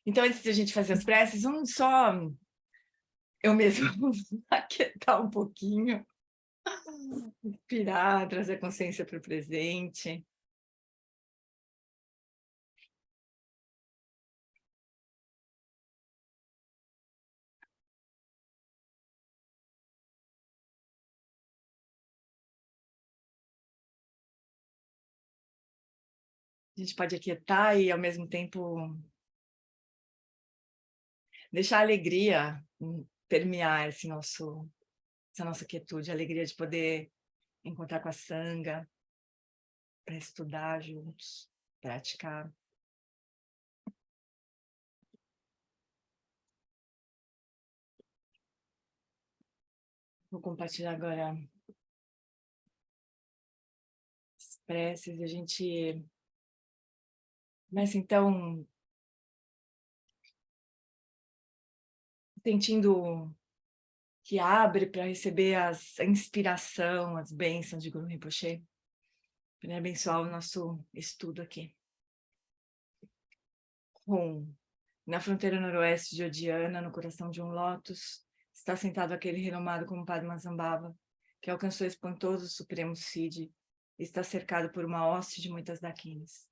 Então, antes de a gente fazer as preces, vamos só eu mesmo aquietar um pouquinho, respirar, trazer a consciência para o presente. A gente pode aquietar e, ao mesmo tempo, deixar a alegria permear essa nossa quietude, a alegria de poder encontrar com a Sangha, para estudar juntos, praticar. Vou compartilhar agora as preces e a gente começa, então, sentindo que abre para receber a inspiração, as bênçãos de Guru Rinpoche, para abençoar o nosso estudo aqui. Hum. Na fronteira noroeste de Odiana, no coração de um lótus, está sentado aquele renomado como Padmasambhava, que alcançou o espantoso Supremo Siddhi e está cercado por uma hoste de muitas dakinis.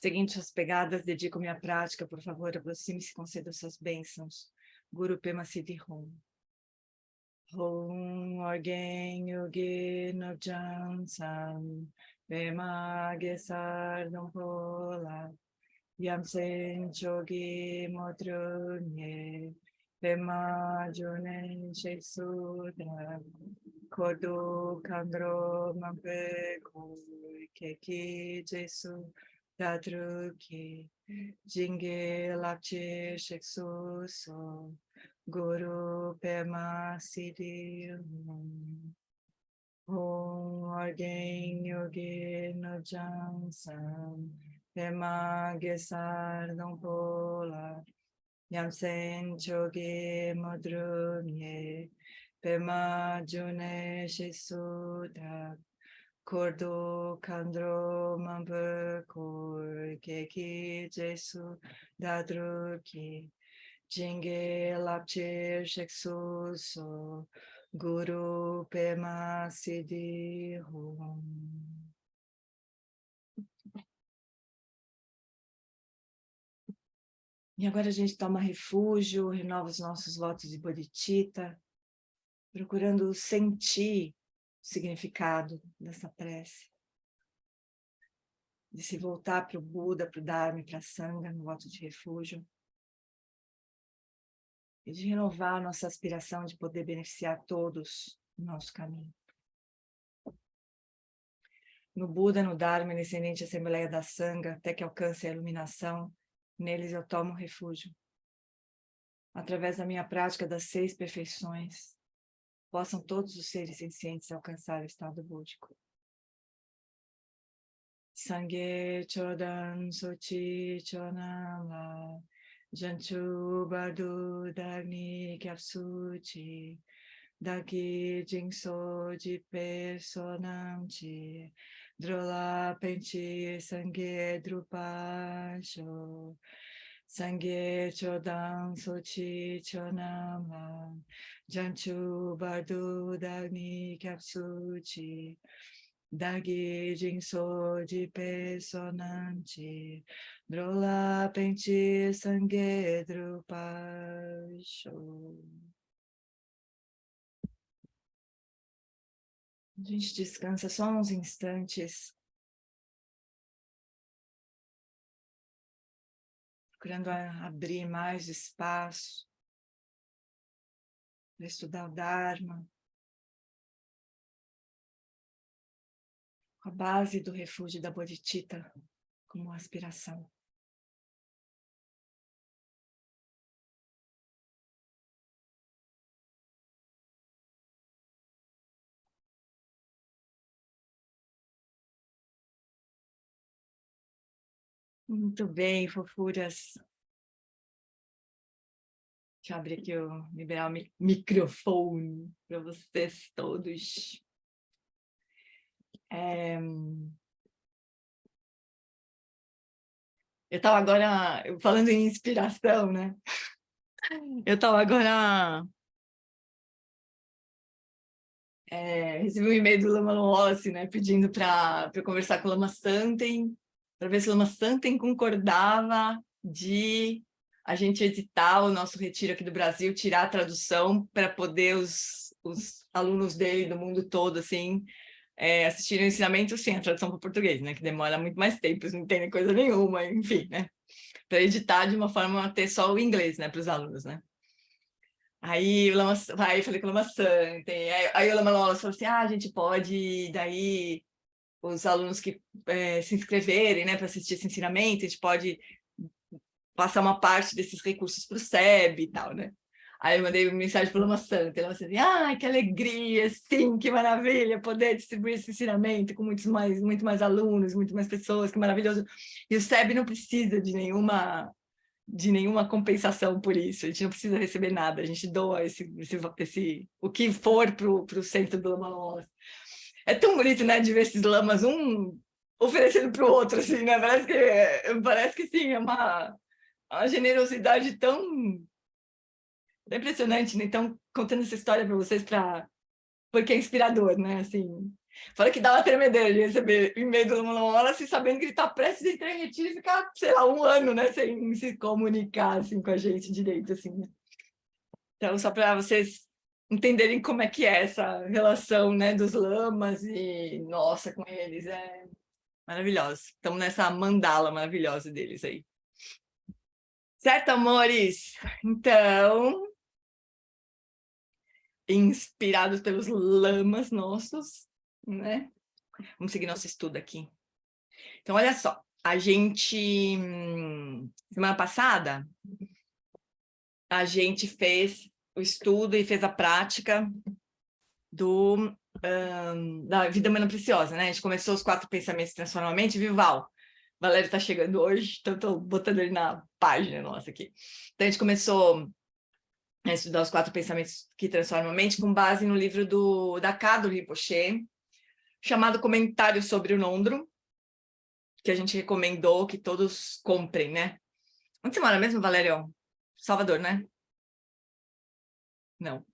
Seguindo suas pegadas, dedico minha prática, por favor, aproxime-se e conceda suas bênçãos. Guru Pema Siddhi Hum. Hum Orgen Yogi Nobjansam Pema Gesar Nampola Yamsen Chogi Motrunye Pema June Shesudra Kodu Kandro Mampeku Keki Jesu Dadruki Jinge Lapche Sheksu So Guru Pema Siddhi Om Orgen Yogi Nobjansam Pema Gesar Dompola Yamsen Chogi Modrunye Pema June Shesudra Kordo Kandro Mambakur Keki Jesu Dadruki Jinge Lapche Sheksu So Guru Pema Siddhi Hum. E agora a gente toma refúgio, renova os nossos votos de bodhicitta, procurando sentir o significado dessa prece. De se voltar para o Buda, para o Dharma e para a Sangha, no voto de refúgio. E de renovar a nossa aspiração de poder beneficiar todos no nosso caminho. No Buda, no Dharma, na excelente Assembleia da Sangha, até que alcance a iluminação, neles eu tomo refúgio. Através da minha prática das 6 perfeições, possam todos os seres sencientes alcançar o estado búdico. Sangye Chodan Sochi Chonama Janchu Bardu Dagni Kyapsuchi Daki Jingso Jipe Sonamchi Drola Penchi Sangye Drupasho Sangye Chodan Sochi Chonama Janchu Bardu Dagni Kyapsuchi Dagi Jinso Jipe Sonamchi Drola Penchi Sangye Drupasho. A gente descansa só uns instantes, procurando abrir mais espaço para estudar o Dharma, com a base do refúgio da bodhicitta como aspiração. Muito bem, fofuras. Deixa eu abrir aqui, liberar o microfone para vocês todos. Eu estava agora, falando em inspiração, né? Eu estava agora... recebi um e-mail do Lama Wallace, né? Pedindo para eu conversar com o Lama Santen, para ver se o Lama Santen concordava de a gente editar o nosso retiro aqui do Brasil, tirar a tradução para poder os alunos dele do mundo todo, assim, assistirem o ensinamento sem a tradução para português, né? Que demora muito mais tempo, eles não entendem coisa nenhuma, enfim, né? Para editar de uma forma a ter só o inglês, né? Para os alunos, né? Aí, aí eu falei com o Lama Santen, aí o Lama Wallace falou assim, a gente pode, daí, os alunos que se inscreverem, né, para assistir esse ensinamento, a gente pode passar uma parte desses recursos para o SEB e tal, né? Aí eu mandei uma mensagem para o Lama Santen, ela falou assim, ai, que alegria, sim, que maravilha, poder distribuir esse ensinamento com muito mais alunos, muito mais pessoas, que maravilhoso. E o SEB não precisa de nenhuma compensação por isso, a gente não precisa receber nada, a gente doa o que for para o centro do Lama Wallace. É tão bonito, né, de ver esses lamas, um oferecendo para o outro, assim, né, parece que sim, é uma generosidade tão impressionante, né, então, contando essa história para vocês, porque é inspirador, né, assim, fala que dá uma tremedeira de receber e-mail do Lama Wallace, sabendo que ele está prestes a entrar em retiro e ficar, sei lá, um ano, né, sem se comunicar, assim, com a gente direito, assim, né? Então, só para vocês entenderem como é que é essa relação, né, dos lamas e, nossa, com eles, é maravilhoso. Estamos nessa mandala maravilhosa deles aí. Certo, amores? Então, inspirados pelos lamas nossos, né? Vamos seguir nosso estudo aqui. Então, olha só, a gente, semana passada, a gente fez o estudo e fez a prática da vida humana preciosa, né? A gente começou os 4 pensamentos transformam a mente, viu, Val? Valério está chegando hoje, então estou botando ele na página nossa aqui. Então, a gente começou a estudar os 4 pensamentos que transformam a mente com base no livro da Kado Rinpoche, chamado Comentário sobre o Nondro, que a gente recomendou que todos comprem, né? Onde você mora mesmo, Valério? Salvador, né? Não.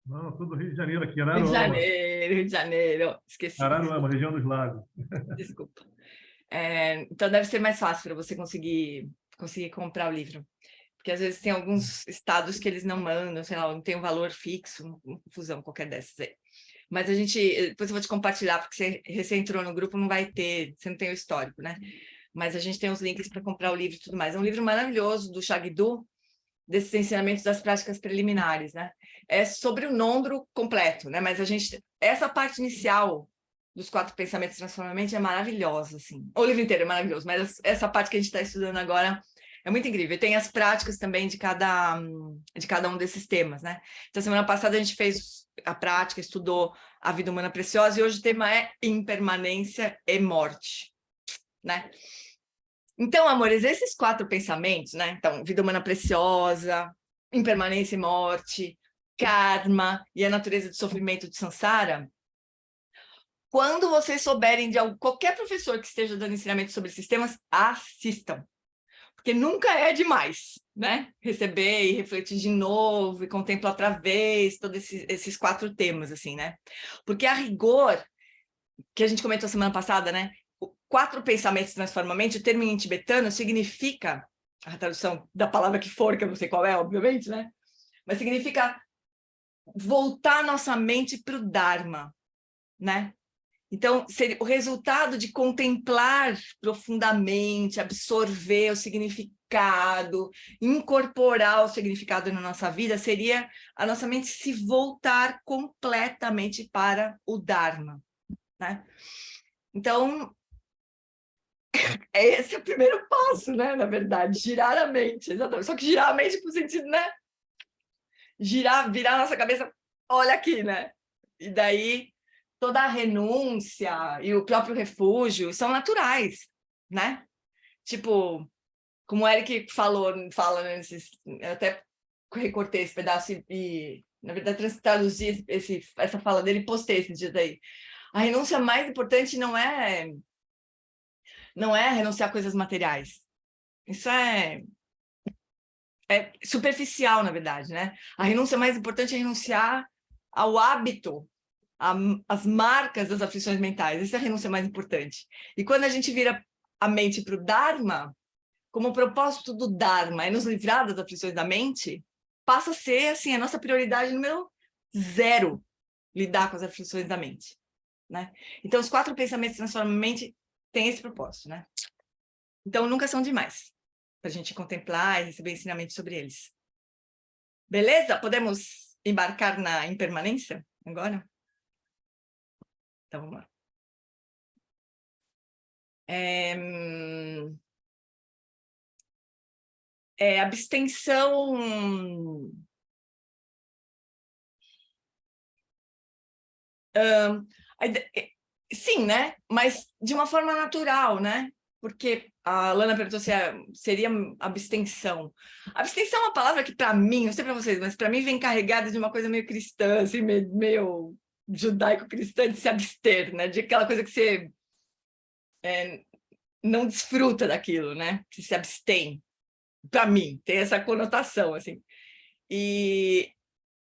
Não, tudo Rio de Janeiro aqui, Rio de Araruama. Janeiro, Rio de Janeiro. Esqueci. Araruama, região dos lagos. Desculpa. Então deve ser mais fácil para você conseguir comprar o livro. Porque às vezes tem alguns estados que eles não mandam, sei lá, não tem um valor fixo, uma confusão qualquer dessas aí. Mas a gente, depois eu vou te compartilhar, porque você recém entrou no grupo, não vai ter, você não tem o histórico, né? Mas a gente tem os links para comprar o livro e tudo mais. É um livro maravilhoso do Shagdu, desses ensinamentos das práticas preliminares, né? É sobre o Nondro completo, né? Mas essa parte inicial dos 4 pensamentos transformadamente é maravilhosa, assim. O livro inteiro é maravilhoso, mas essa parte que a gente está estudando agora é muito incrível. E tem as práticas também de cada um desses temas, né? Então, semana passada a gente fez a prática, estudou a vida humana preciosa, e hoje o tema é impermanência e morte, né? Então, amores, esses 4 pensamentos, né? Então, vida humana preciosa, impermanência e morte, karma e a natureza do sofrimento de samsara. Quando vocês souberem de qualquer professor que esteja dando ensinamento sobre esses temas, assistam. Porque nunca é demais, né? Receber e refletir de novo e contemplar outra vez todos esses 4 temas, assim, né? Porque a rigor, que a gente comentou semana passada, né? 4 pensamentos transformam a mente, o termo em tibetano significa, a tradução da palavra que for, que eu não sei qual é, obviamente, né? Mas significa voltar nossa mente para o Dharma, né? Então, o resultado de contemplar profundamente, absorver o significado, incorporar o significado na nossa vida, seria a nossa mente se voltar completamente para o Dharma, né? Então, esse é o primeiro passo, né? Na verdade, girar a mente, exatamente. Só que girar a mente no sentido, né? Virar a nossa cabeça, olha aqui, né? E daí toda a renúncia e o próprio refúgio são naturais, né? Tipo, como o Eric fala nesses, eu até recortei esse pedaço e na verdade, traduzi essa fala dele e postei esses dias aí. A renúncia mais importante não é Não é renunciar a coisas materiais. Isso é superficial, na verdade, né? A renúncia mais importante é renunciar ao hábito, às marcas das aflições mentais. Essa é a renúncia mais importante. E quando a gente vira a mente para o Dharma, como o propósito do Dharma é nos livrar das aflições da mente, passa a ser, assim, a nossa prioridade número 0, lidar com as aflições da mente, né? Então, os 4 pensamentos que transformam a mente têm esse propósito, né? Então, nunca são demais para a gente contemplar e receber ensinamento sobre eles. Beleza? Podemos embarcar na impermanência agora? Então, vamos lá. Abstenção... sim, né? Mas de uma forma natural, né? Porque a Lana perguntou se seria abstenção. Abstenção é uma palavra que, para mim, não sei para vocês, mas para mim vem carregada de uma coisa meio cristã, assim, meio judaico-cristã, de se abster, né? De aquela coisa que você não desfruta daquilo, né? Que se abstém. Para mim, tem essa conotação, assim. E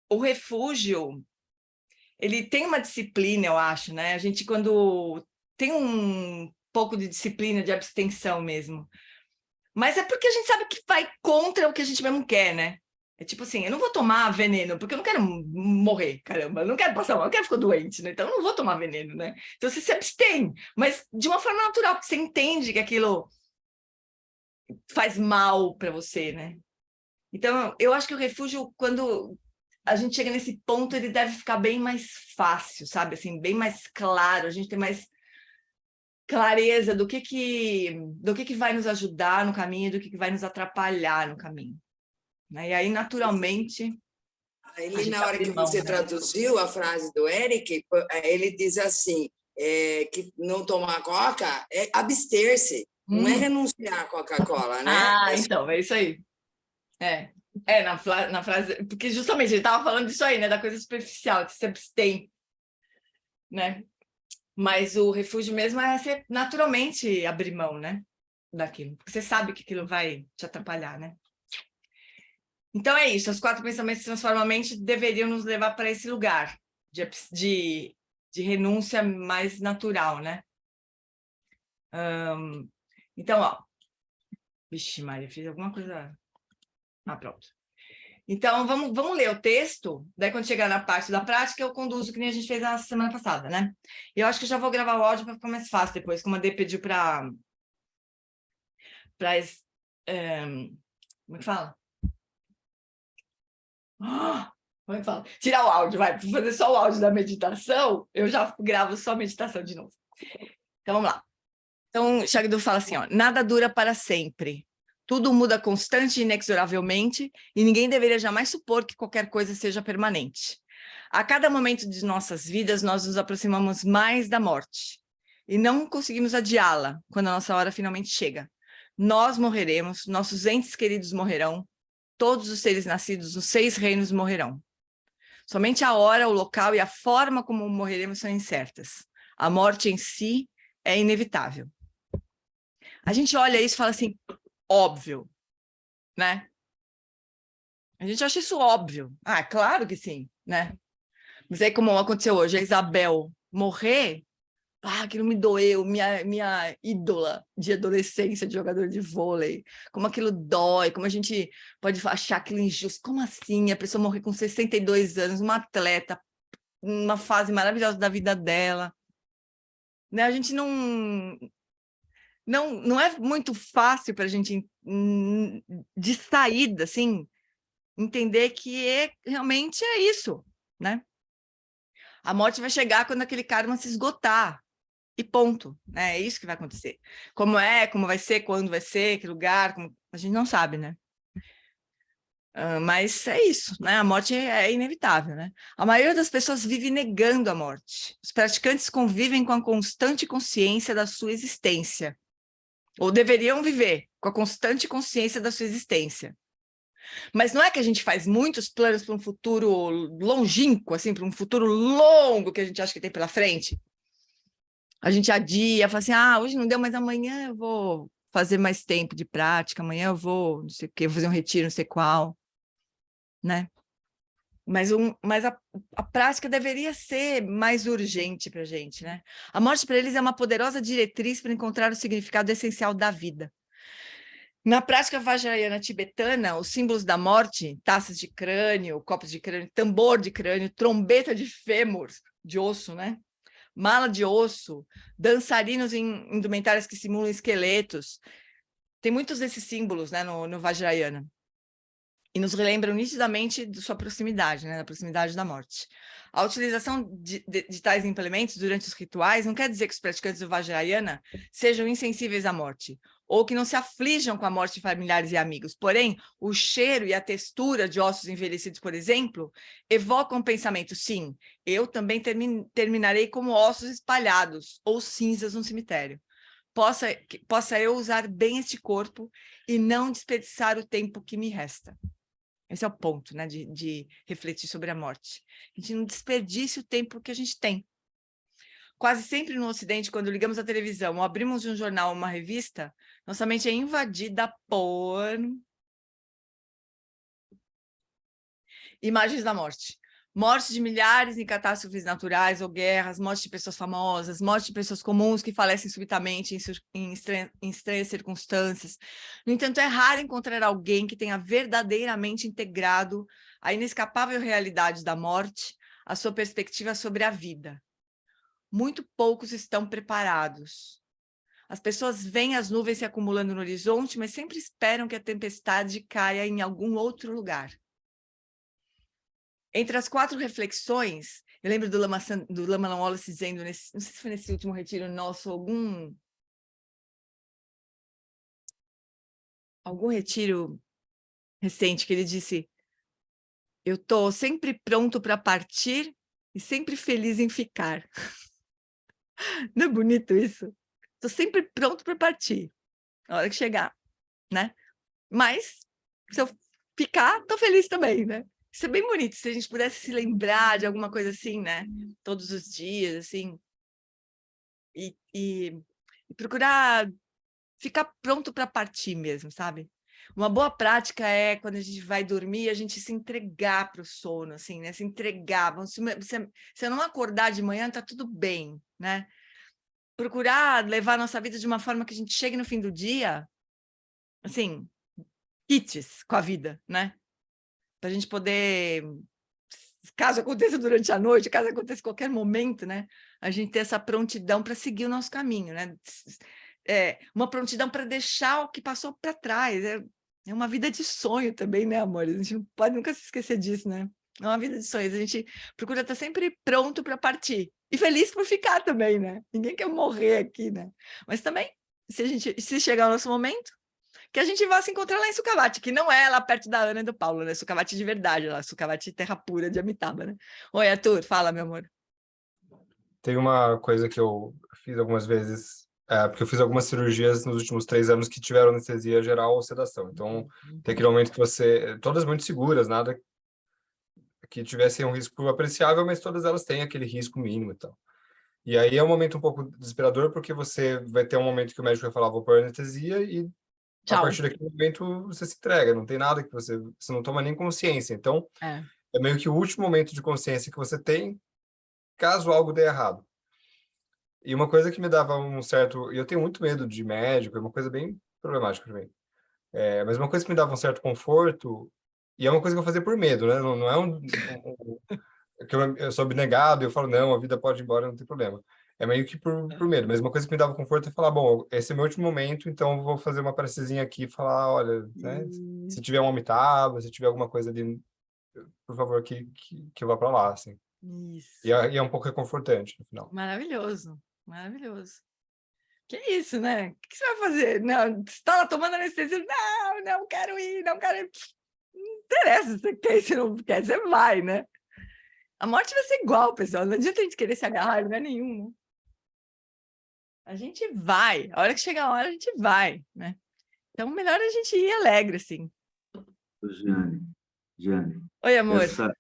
o refúgio, ele tem uma disciplina, eu acho, né? A gente, quando tem um pouco de disciplina, de abstenção mesmo. Mas é porque a gente sabe que vai contra o que a gente mesmo quer, né? É tipo assim, eu não vou tomar veneno, porque eu não quero morrer, caramba, eu não quero passar mal, eu quero ficar doente, né? Então eu não vou tomar veneno, né? Então você se abstém, mas de uma forma natural, porque você entende que aquilo faz mal para você, né? Então eu acho que o refúgio, quando a gente chega nesse ponto, ele deve ficar bem mais fácil, sabe? Assim, bem mais claro, a gente tem mais clareza do que vai nos ajudar no caminho, do que vai nos atrapalhar no caminho. Né? E aí, naturalmente... Ele, na hora que você traduziu a frase do Eric, ele diz assim, que não tomar coca é abster-se, não é renunciar à Coca-Cola, né? Então, é isso aí. Na frase... Porque justamente ele estava falando disso aí, né? Da coisa superficial, que se abstém, né? Mas o refúgio mesmo é você naturalmente abrir mão, né? Daquilo. Porque você sabe que aquilo vai te atrapalhar, né? Então é isso. Os 4 pensamentos que transformam a mente deveriam nos levar para esse lugar de renúncia mais natural, né? Então, ó. Vixe, Maria, fiz alguma coisa... pronto. Então, vamos ler o texto, daí quando chegar na parte da prática, eu conduzo, que nem a gente fez na semana passada, né? E eu acho que eu já vou gravar o áudio para ficar mais fácil depois, como a Dê pediu para... como é que fala? Como é que fala? Tirar o áudio, vai. Para fazer só o áudio da meditação, eu já gravo só a meditação de novo. Então, vamos lá. Então, Shagdu fala assim, ó, nada dura para sempre. Tudo muda constante e inexoravelmente, e ninguém deveria jamais supor que qualquer coisa seja permanente. A cada momento de nossas vidas, nós nos aproximamos mais da morte, e não conseguimos adiá-la quando a nossa hora finalmente chega. Nós morreremos, nossos entes queridos morrerão, todos os seres nascidos nos 6 reinos morrerão. Somente a hora, o local e a forma como morreremos são incertas. A morte em si é inevitável. A gente olha isso e fala assim, óbvio, né? A gente acha isso óbvio. Claro que sim, né? Mas aí, como aconteceu hoje, a Isabel morrer, aquilo me doeu, minha ídola de adolescência, de jogador de vôlei, como aquilo dói, como a gente pode achar aquilo injusto. Como assim? A pessoa morrer com 62 anos, uma atleta, uma fase maravilhosa da vida dela. Né? A gente não é muito fácil para a gente, de saída, assim, entender que realmente é isso, né? A morte vai chegar quando aquele karma se esgotar, e ponto, né? É isso que vai acontecer. Como vai ser, quando vai ser, que lugar, a gente não sabe, né? Mas é isso, né? A morte é inevitável, né? A maioria das pessoas vive negando a morte. Os praticantes convivem com a constante consciência da sua existência, ou deveriam viver com a constante consciência da sua existência. Mas não é que a gente faz muitos planos para um futuro longínquo, assim, para um futuro longo que a gente acha que tem pela frente? A gente adia, fala assim, hoje não deu, mas amanhã eu vou fazer mais tempo de prática, amanhã eu vou, não sei o quê, vou fazer um retiro, não sei qual, né? Mas a prática deveria ser mais urgente para a gente, né? A morte para eles é uma poderosa diretriz para encontrar o significado essencial da vida. Na prática vajrayana tibetana, os símbolos da morte, taças de crânio, copos de crânio, tambor de crânio, trombeta de fêmur, de osso, né? Mala de osso, dançarinos em indumentárias que simulam esqueletos. Tem muitos desses símbolos, né, no Vajrayana. E nos relembram nitidamente de sua proximidade, né, da proximidade da morte. A utilização de tais implementos durante os rituais não quer dizer que os praticantes do Vajrayana sejam insensíveis à morte, ou que não se aflijam com a morte de familiares e amigos. Porém, o cheiro e a textura de ossos envelhecidos, por exemplo, evocam o pensamento, sim, eu também terminarei como ossos espalhados ou cinzas no cemitério. Possa eu usar bem este corpo e não desperdiçar o tempo que me resta. Esse é o ponto, né, de refletir sobre a morte. A gente não desperdice o tempo que a gente tem. Quase sempre no Ocidente, quando ligamos a televisão ou abrimos um jornal ou uma revista, nossa mente é invadida por imagens da morte. Morte de milhares em catástrofes naturais ou guerras, morte de pessoas famosas, morte de pessoas comuns que falecem subitamente em estranhas circunstâncias. No entanto, é raro encontrar alguém que tenha verdadeiramente integrado a inescapável realidade da morte, a sua perspectiva sobre a vida. Muito poucos estão preparados. As pessoas veem as nuvens se acumulando no horizonte, mas sempre esperam que a tempestade caia em algum outro lugar. Entre as 4 reflexões, eu lembro do Lama Wallace dizendo, não sei se foi nesse último retiro nosso, algum retiro recente, que ele disse, eu estou sempre pronto para partir e sempre feliz em ficar. Não é bonito isso? Estou sempre pronto para partir, na hora que chegar, né? Mas, se eu ficar, estou feliz também, né? Isso é bem bonito, se a gente pudesse se lembrar de alguma coisa assim, né? Todos os dias, assim. E procurar ficar pronto para partir mesmo, sabe? Uma boa prática é quando a gente vai dormir, a gente se entregar para o sono, assim, né? Se entregar. Se eu não acordar de manhã, tá tudo bem, né? Procurar levar a nossa vida de uma forma que a gente chegue no fim do dia, assim, hits com a vida, né? Para a gente poder, caso aconteça durante a noite, caso aconteça em qualquer momento, né? A gente ter essa prontidão para seguir o nosso caminho, né? Uma prontidão para deixar o que passou para trás. É uma vida de sonho também, né, amor? A gente não pode nunca se esquecer disso, né? É uma vida de sonhos. A gente procura estar sempre pronto para partir. E feliz por ficar também, né? Ninguém quer morrer aqui, né? Mas também, se chegar o nosso momento, que a gente vá se encontrar lá em Sukhavati, que não é lá perto da Ana e do Paulo, né? Sukhavati de verdade, lá, Sukhavati terra pura de Amitabha, né? Oi, Arthur, fala, meu amor. Tem uma coisa que eu fiz algumas vezes, porque eu fiz algumas cirurgias nos últimos 3 anos que tiveram anestesia geral ou sedação. Então, tem aquele momento que todas muito seguras, nada que tivesse um risco apreciável, mas todas elas têm aquele risco mínimo e tal. E aí é um momento um pouco desesperador, porque você vai ter um momento que o médico vai falar, vou pôr anestesia, e a partir daquele momento você se entrega, não tem nada que você não toma nem consciência. Então, é meio que o último momento de consciência que você tem, caso algo dê errado. E uma coisa que me dava um certo... E eu tenho muito medo de médico, é uma coisa bem problemática para mim. Mas uma coisa que me dava um certo conforto, e é uma coisa que eu fazia por medo, né? Não é que eu sou abnegado e eu falo, não, a vida pode ir embora, não tem problema. É meio que por medo, mas uma coisa que me dava conforto é falar, bom, esse é meu último momento, então eu vou fazer uma precezinha aqui e falar, olha, né? Se tiver um Amitabha, se tiver alguma coisa ali, por favor, que eu vá para lá, assim. Isso. E é um pouco reconfortante, no final. Maravilhoso, maravilhoso. Que isso, né? O que você vai fazer? Não, você está lá tomando anestesia? Não quero ir, não quero ir. Não interessa se você quer, se não quer, você vai, né? A morte vai ser igual, pessoal. Não adianta a gente querer se agarrar em lugar nenhum, né? A gente vai. A hora que chegar a hora, a gente vai, né? Então, melhor a gente ir alegre, assim. Jane, Oi, amor. essa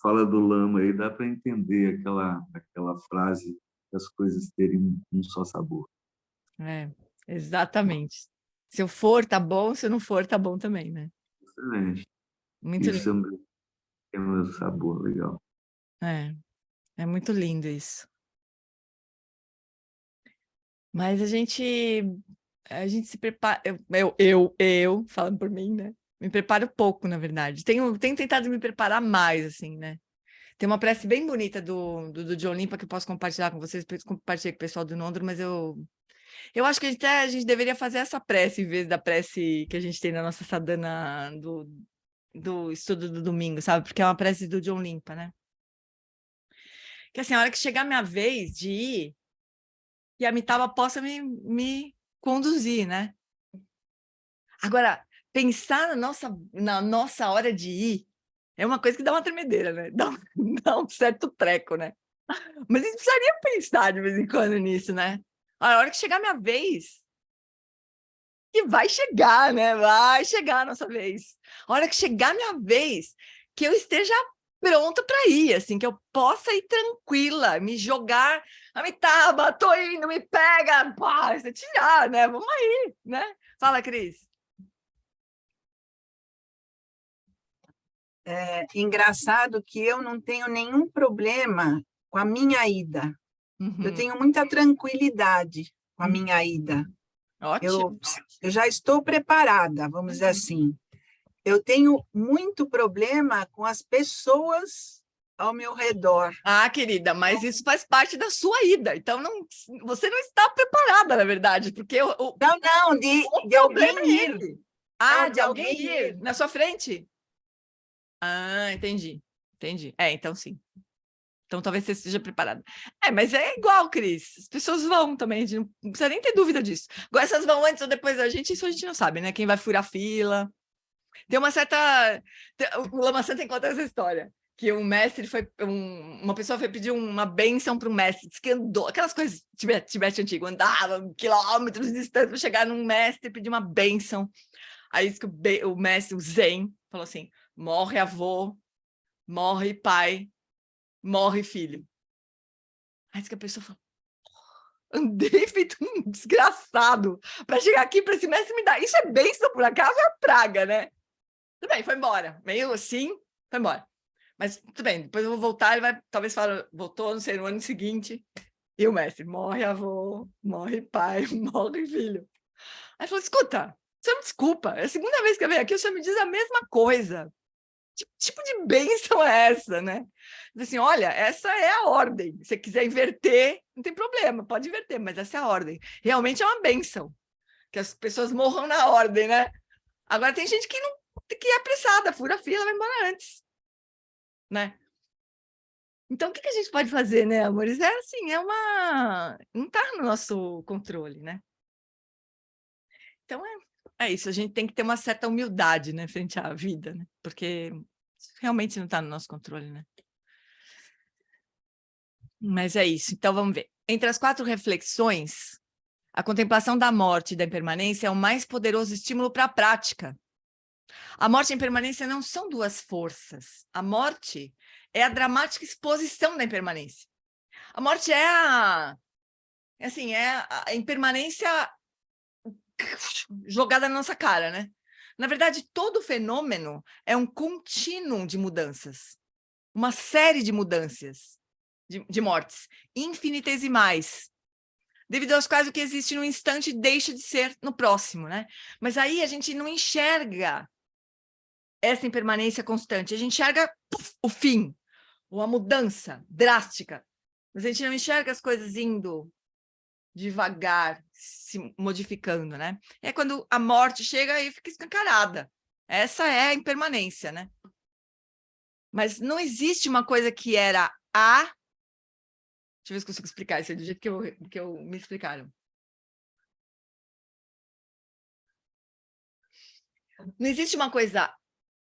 fala do Lama aí dá para entender aquela frase as coisas terem um só sabor. Exatamente. Se eu for, tá bom, se eu não for, tá bom também, né? Excelente. Muito Isso lindo. é um sabor legal. É muito lindo isso. Mas a gente se prepara, eu falando por mim, né? Me preparo pouco, na verdade. Tenho tentado me preparar mais, assim, né? Tem uma prece bem bonita do John Limpa que eu posso compartilhar com vocês, compartilhei com o pessoal do Nondro, mas eu acho que a gente deveria fazer essa prece em vez da prece que a gente tem na nossa sadhana do estudo do domingo, sabe? Porque é uma prece do John Limpa, né? Que assim, a hora que chegar a minha vez de ir, que a Amitabha possa me conduzir, né? Agora, pensar na nossa hora de ir é uma coisa que dá uma tremedeira, né? Dá um certo treco, né? Mas a gente precisaria pensar de vez em quando nisso, né? A hora que chegar a minha vez, que vai chegar, né? Vai chegar a nossa vez. A hora que chegar a minha vez, que eu esteja pronta para ir, assim, que eu possa ir tranquila, me jogar, Amitabha, tô indo, me pega, pá, você tirar, né? Vamos aí, né? Fala, Cris. Engraçado que eu não tenho nenhum problema com a minha ida. Eu Uhum. tenho muita tranquilidade com a minha ida. Ótimo. Eu já estou preparada, vamos dizer assim. Eu tenho muito problema com as pessoas ao meu redor. Ah, querida, mas isso faz parte da sua ida. Então, você não está preparada, na verdade, porque Não, de problema alguém é ir. esse. Ah, de alguém alguém ir na sua frente? Ah, entendi. Então sim. Então talvez você esteja preparada. Mas é igual, Cris. As pessoas vão também, a gente não precisa nem ter dúvida disso. Agora, essas vão antes ou depois da gente, isso a gente não sabe, né? Quem vai furar fila. Tem uma certa... O Lama Santa conta essa história, que um mestre uma pessoa foi pedir uma bênção para um mestre, diz que andou, aquelas coisas Tibete antigo, andava quilômetros de distância para chegar num mestre e pedir uma bênção. Aí diz que o mestre, o Zen, falou assim, morre avô, morre pai, morre filho. Aí diz que a pessoa falou, andei feito um desgraçado para chegar aqui para esse mestre me dar. Isso é bênção, por acaso, é praga, né? Tudo bem, foi embora. Meio assim, foi embora. Mas tudo bem, depois eu vou voltar, ele vai, talvez fala, voltou, não sei, no ano seguinte, e o mestre, morre avô, morre pai, morre filho. Aí falou, escuta, você me desculpa, é a segunda vez que eu venho aqui, o senhor me diz a mesma coisa. Que tipo de bênção é essa, né? Diz assim, olha, essa é a ordem. Se você quiser inverter, não tem problema, pode inverter, mas essa é a ordem. Realmente é uma bênção, que as pessoas morram na ordem, né? Agora tem gente que não, que é apressada, fura a fila, vai embora antes, né? Então, o que a gente pode fazer, né, amores? É assim, não está no nosso controle, né? Então, é isso, a gente tem que ter uma certa humildade, né, frente à vida, né? Porque realmente não está no nosso controle, né? Mas é isso, então vamos ver. Entre as 4 reflexões, a contemplação da morte e da impermanência é o mais poderoso estímulo para a prática. A morte e a impermanência não são 2 forças. A morte é a dramática exposição da impermanência. A morte é a impermanência jogada na nossa cara, né? Na verdade, todo fenômeno é um contínuo de mudanças, uma série de mudanças, de mortes, infinitesimais, devido às quais o que existe no instante deixa de ser no próximo, né? Mas aí a gente não enxerga essa impermanência constante, a gente enxerga o fim, ou a mudança drástica, mas a gente não enxerga as coisas indo devagar, se modificando, né? É quando a morte chega e fica escancarada. Essa é a impermanência, né? Mas não existe uma coisa que era a... Deixa eu ver se consigo explicar isso do jeito que me explicaram. Não existe uma coisa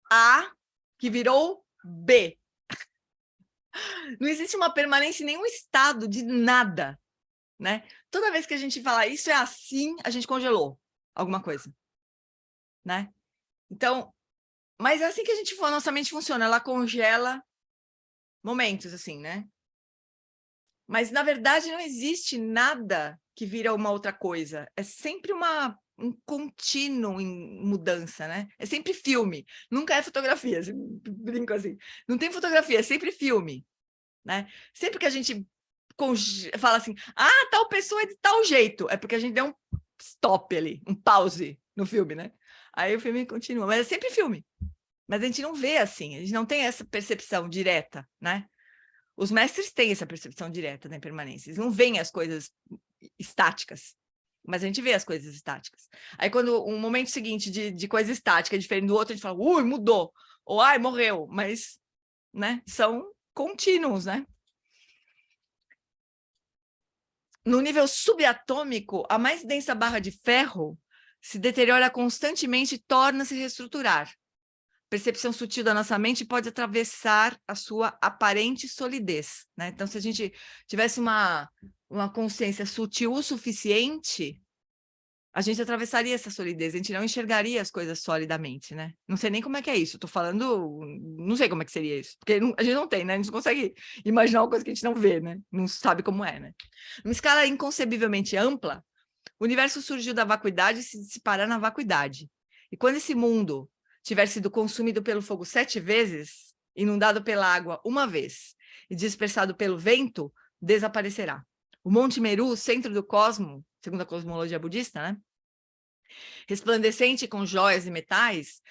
A que virou B. Não existe uma permanência em nenhum estado de nada, né? Toda vez que a gente fala isso é assim, a gente congelou alguma coisa, né? Então, mas é assim que a nossa mente funciona, ela congela momentos, assim, né? Mas, na verdade, não existe nada que vira uma outra coisa. É sempre um contínuo em mudança, né? É sempre filme, nunca é fotografia. Brinco assim. Não tem fotografia, é sempre filme, né? Sempre que a gente fala assim, tal pessoa é de tal jeito, é porque a gente deu um stop ali, um pause no filme, né? Aí o filme continua, mas é sempre filme. Mas a gente não vê assim, a gente não tem essa percepção direta, né? Os mestres têm essa percepção direta da impermanência, eles não veem as coisas estáticas, mas a gente vê as coisas estáticas. Aí quando um momento seguinte de coisa estática é diferente do outro, a gente fala, mudou, ou morreu, mas, né, são contínuos, né? No nível subatômico, a mais densa barra de ferro se deteriora constantemente e torna-se reestruturar. Percepção sutil da nossa mente pode atravessar a sua aparente solidez, né? Então, se a gente tivesse uma consciência sutil o suficiente, a gente atravessaria essa solidez, a gente não enxergaria as coisas solidamente, né? Não sei nem como é que é isso, estou falando, não sei como é que seria isso, porque a gente não tem, né? A gente não consegue imaginar uma coisa que a gente não vê, né? Não sabe como é, né? Numa escala inconcebivelmente ampla, o universo surgiu da vacuidade e se dissipará na vacuidade. E quando esse mundo tiver sido consumido pelo fogo 7 vezes, inundado pela água 1 vez e dispersado pelo vento, desaparecerá. O Monte Meru, centro do cosmo, segundo a cosmologia budista, né? Resplandecente com joias e metais,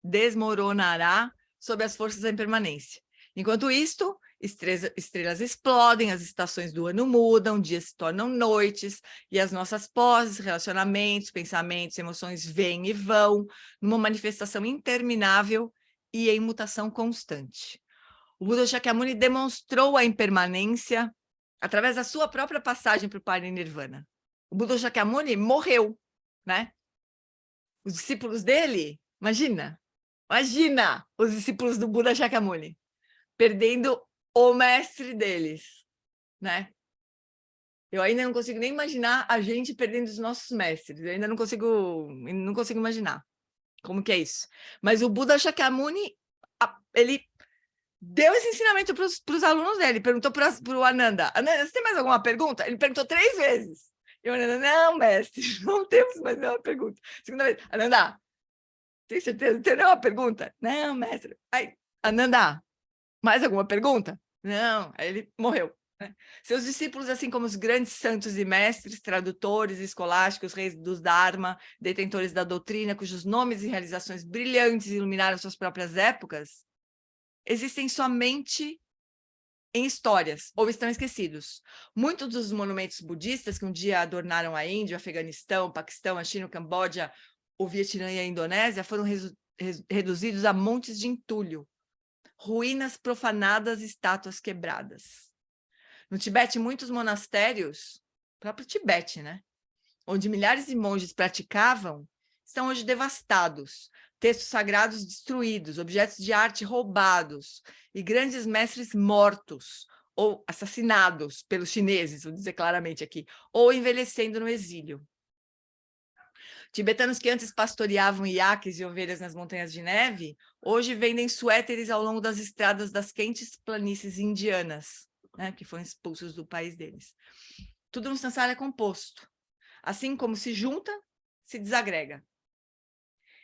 desmoronará sob as forças da impermanência. Enquanto isto, estrelas explodem, as estações do ano mudam, dias se tornam noites, e as nossas poses, relacionamentos, pensamentos, emoções vêm e vão, numa manifestação interminável e em mutação constante. O Buda Shakyamuni demonstrou a impermanência através da sua própria passagem para o Parinirvana. O Buda Shakyamuni morreu, né? Os discípulos dele, imagina os discípulos do Buda Shakyamuni perdendo o mestre deles, né? Eu ainda não consigo nem imaginar a gente perdendo os nossos mestres. Eu ainda não consigo imaginar como que é isso. Mas o Buda Shakyamuni, ele deu esse ensinamento para os alunos dele. Perguntou para o Ananda, você tem mais alguma pergunta? Ele perguntou 3 vezes. E o Ananda, não, mestre, não temos mais nenhuma pergunta. Segunda vez, Ananda, tem certeza? Não tem nenhuma pergunta? Não, mestre. Aí, Ananda, mais alguma pergunta? Não, aí ele morreu. Né? Seus discípulos, assim como os grandes santos e mestres, tradutores, escolásticos, reis dos Dharma, detentores da doutrina, cujos nomes e realizações brilhantes iluminaram suas próprias épocas, existem somente em histórias, ou estão esquecidos. Muitos dos monumentos budistas que um dia adornaram a Índia, o Afeganistão, o Paquistão, a China, o Camboja, o Vietnã e a Indonésia foram reduzidos a montes de entulho, ruínas profanadas e estátuas quebradas. No Tibete, muitos monastérios, próprio Tibete, né? Onde milhares de monges praticavam, estão hoje devastados, textos sagrados destruídos, objetos de arte roubados e grandes mestres mortos ou assassinados pelos chineses, vou dizer claramente aqui, ou envelhecendo no exílio. Tibetanos que antes pastoreavam iaques e ovelhas nas montanhas de neve, hoje vendem suéteres ao longo das estradas das quentes planícies indianas, né, que foram expulsos do país deles. Tudo no samsara é composto. Assim como se junta, se desagrega.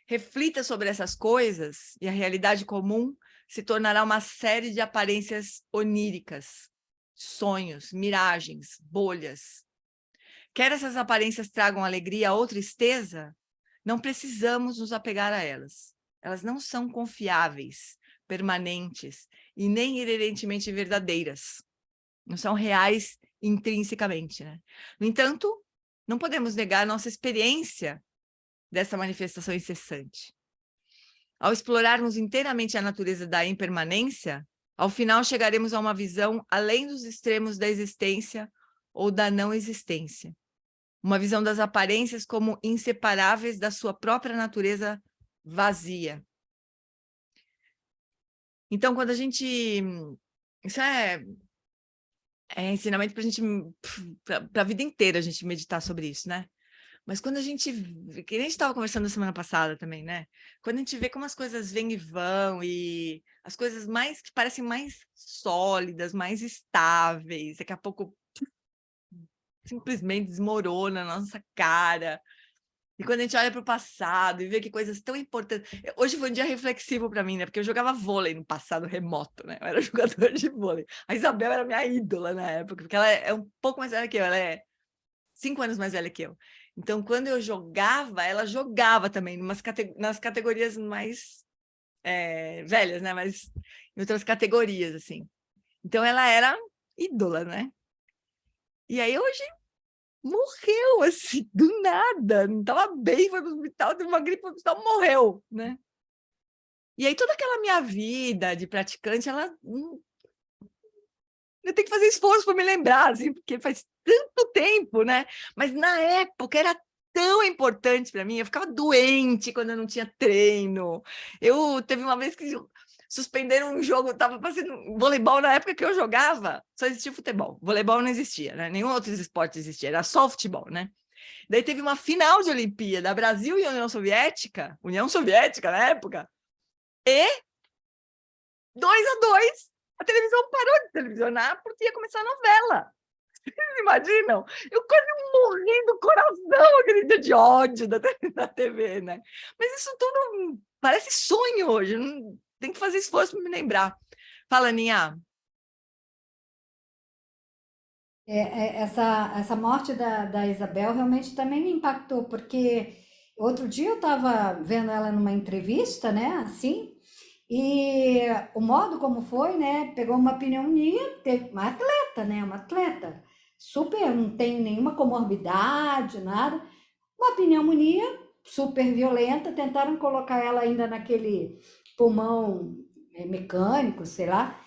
Reflita sobre essas coisas e a realidade comum se tornará uma série de aparências oníricas, sonhos, miragens, bolhas. Quer essas aparências tragam alegria ou tristeza, não precisamos nos apegar a elas. Elas não são confiáveis, permanentes e nem inerentemente verdadeiras. Não são reais intrinsecamente, né? No entanto, não podemos negar nossa experiência dessa manifestação incessante. Ao explorarmos inteiramente a natureza da impermanência, ao final chegaremos a uma visão além dos extremos da existência ou da não existência. Uma visão das aparências como inseparáveis da sua própria natureza vazia. Então, quando a gente... Isso é ensinamento para a gente, para a vida inteira, a gente meditar sobre isso, né? Mas quando a gente, que nem a gente estava conversando na semana passada também, né? Quando a gente vê como as coisas vêm e vão, e as coisas mais que parecem mais sólidas, mais estáveis, daqui a pouco simplesmente desmorona na nossa cara. E quando a gente olha para o passado e vê que coisas tão importantes. Hoje foi um dia reflexivo para mim, né? Porque eu jogava vôlei no passado remoto, né? Eu era jogadora de vôlei. A Isabel era minha ídola na época, porque ela é um pouco mais velha que eu, ela é 5 anos mais velha que eu. Então, quando eu jogava, ela jogava também nas categorias mais velhas, né? Mas em outras categorias, assim. Então, ela era ídola, né? E aí, hoje, morreu, assim, do nada. Não estava bem, foi para o hospital, teve uma gripe, foi para o hospital, morreu, né? E aí, toda aquela minha vida de praticante, ela... eu tenho que fazer esforço para me lembrar, assim, porque faz tanto tempo, né? Mas na época era tão importante para mim. Eu ficava doente quando eu não tinha treino. Teve uma vez que suspenderam um jogo, estava fazendo voleibol na época que eu jogava, só existia futebol. Voleibol não existia, né? Nenhum outro esporte existia, era só futebol, né? Daí teve uma final de Olimpíada, Brasil e União Soviética na época, e 2-2. A televisão parou de televisionar porque ia começar a novela. Vocês imaginam? Eu quase morri do coração aquele dia de ódio da TV, né? Mas isso tudo parece sonho hoje. Não, tem que fazer esforço para me lembrar. Fala, Aninha. Essa morte da Isabel realmente também me impactou, porque outro dia eu estava vendo ela numa entrevista, né, assim, e o modo como foi, né, pegou uma pneumonia, teve uma atleta, né, uma atleta, super, não tem nenhuma comorbidade, nada, uma pneumonia super violenta, tentaram colocar ela ainda naquele pulmão mecânico, sei lá,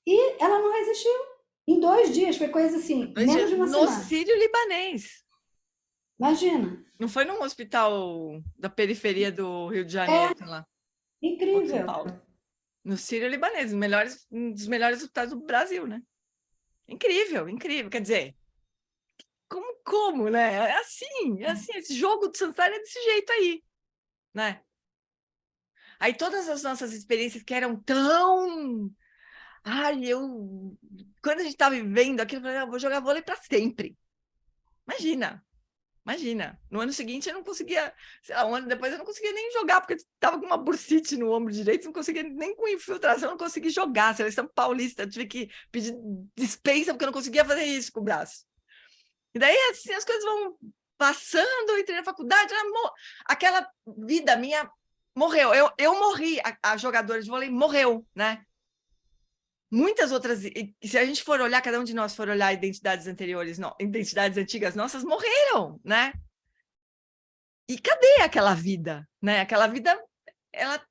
e ela não resistiu. Em 2 dias, foi coisa assim, menos de uma No semana. Sírio-Libanês. Imagina. Não foi num hospital da periferia do Rio de Janeiro, sei lá. Ou de São Incrível. Paulo. No Sírio-Libanês, um dos melhores hospitais do Brasil, né? Incrível, incrível. Quer dizer, como, né? É assim, esse jogo de Sansara é desse jeito aí, né? Aí todas as nossas experiências que eram tão... Quando a gente estava vivendo aquilo, eu falei, eu vou jogar vôlei para sempre. Imagina. No ano seguinte eu não conseguia, sei lá, um ano depois eu não conseguia nem jogar, porque eu estava com uma bursite no ombro direito, não conseguia nem com infiltração, não conseguia jogar. Seleção paulista, eu tive que pedir dispensa, porque eu não conseguia fazer isso com o braço. E daí, assim, as coisas vão passando, eu entrei na faculdade, aquela vida minha morreu. Eu morri, a jogadora de vôlei morreu, né? Muitas outras, e se a gente for olhar, cada um de nós for olhar identidades anteriores, identidades antigas nossas, morreram, né? E cadê aquela vida, né? Aquela vida, ela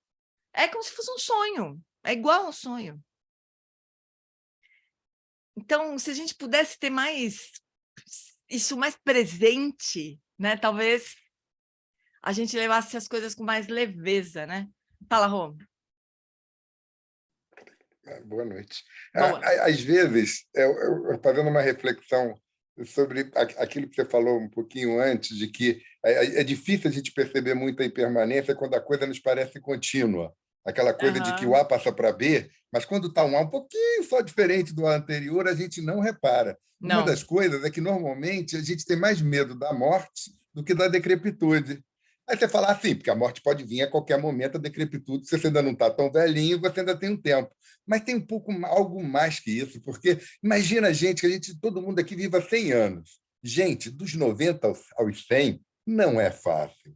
é como se fosse um sonho, é igual a um sonho. Então, se a gente pudesse ter isso mais presente, né? Talvez a gente levasse as coisas com mais leveza, né? Fala, Rô. Boa noite. Boa. Às vezes, eu fazendo uma reflexão sobre aquilo que você falou um pouquinho antes, de que é difícil a gente perceber muita impermanência quando a coisa nos parece contínua. Aquela coisa de que o A passa para B, mas quando está um A um pouquinho só diferente do A anterior, a gente não repara. Não. Uma das coisas é que, normalmente, a gente tem mais medo da morte do que da decrepitude. Aí você fala assim, porque a morte pode vir a qualquer momento, a decrepitude, se você ainda não está tão velhinho, você ainda tem um tempo. Mas tem algo mais que isso, porque imagina, gente, que todo mundo aqui viva 100 anos. Gente, dos 90 aos 100, não é fácil.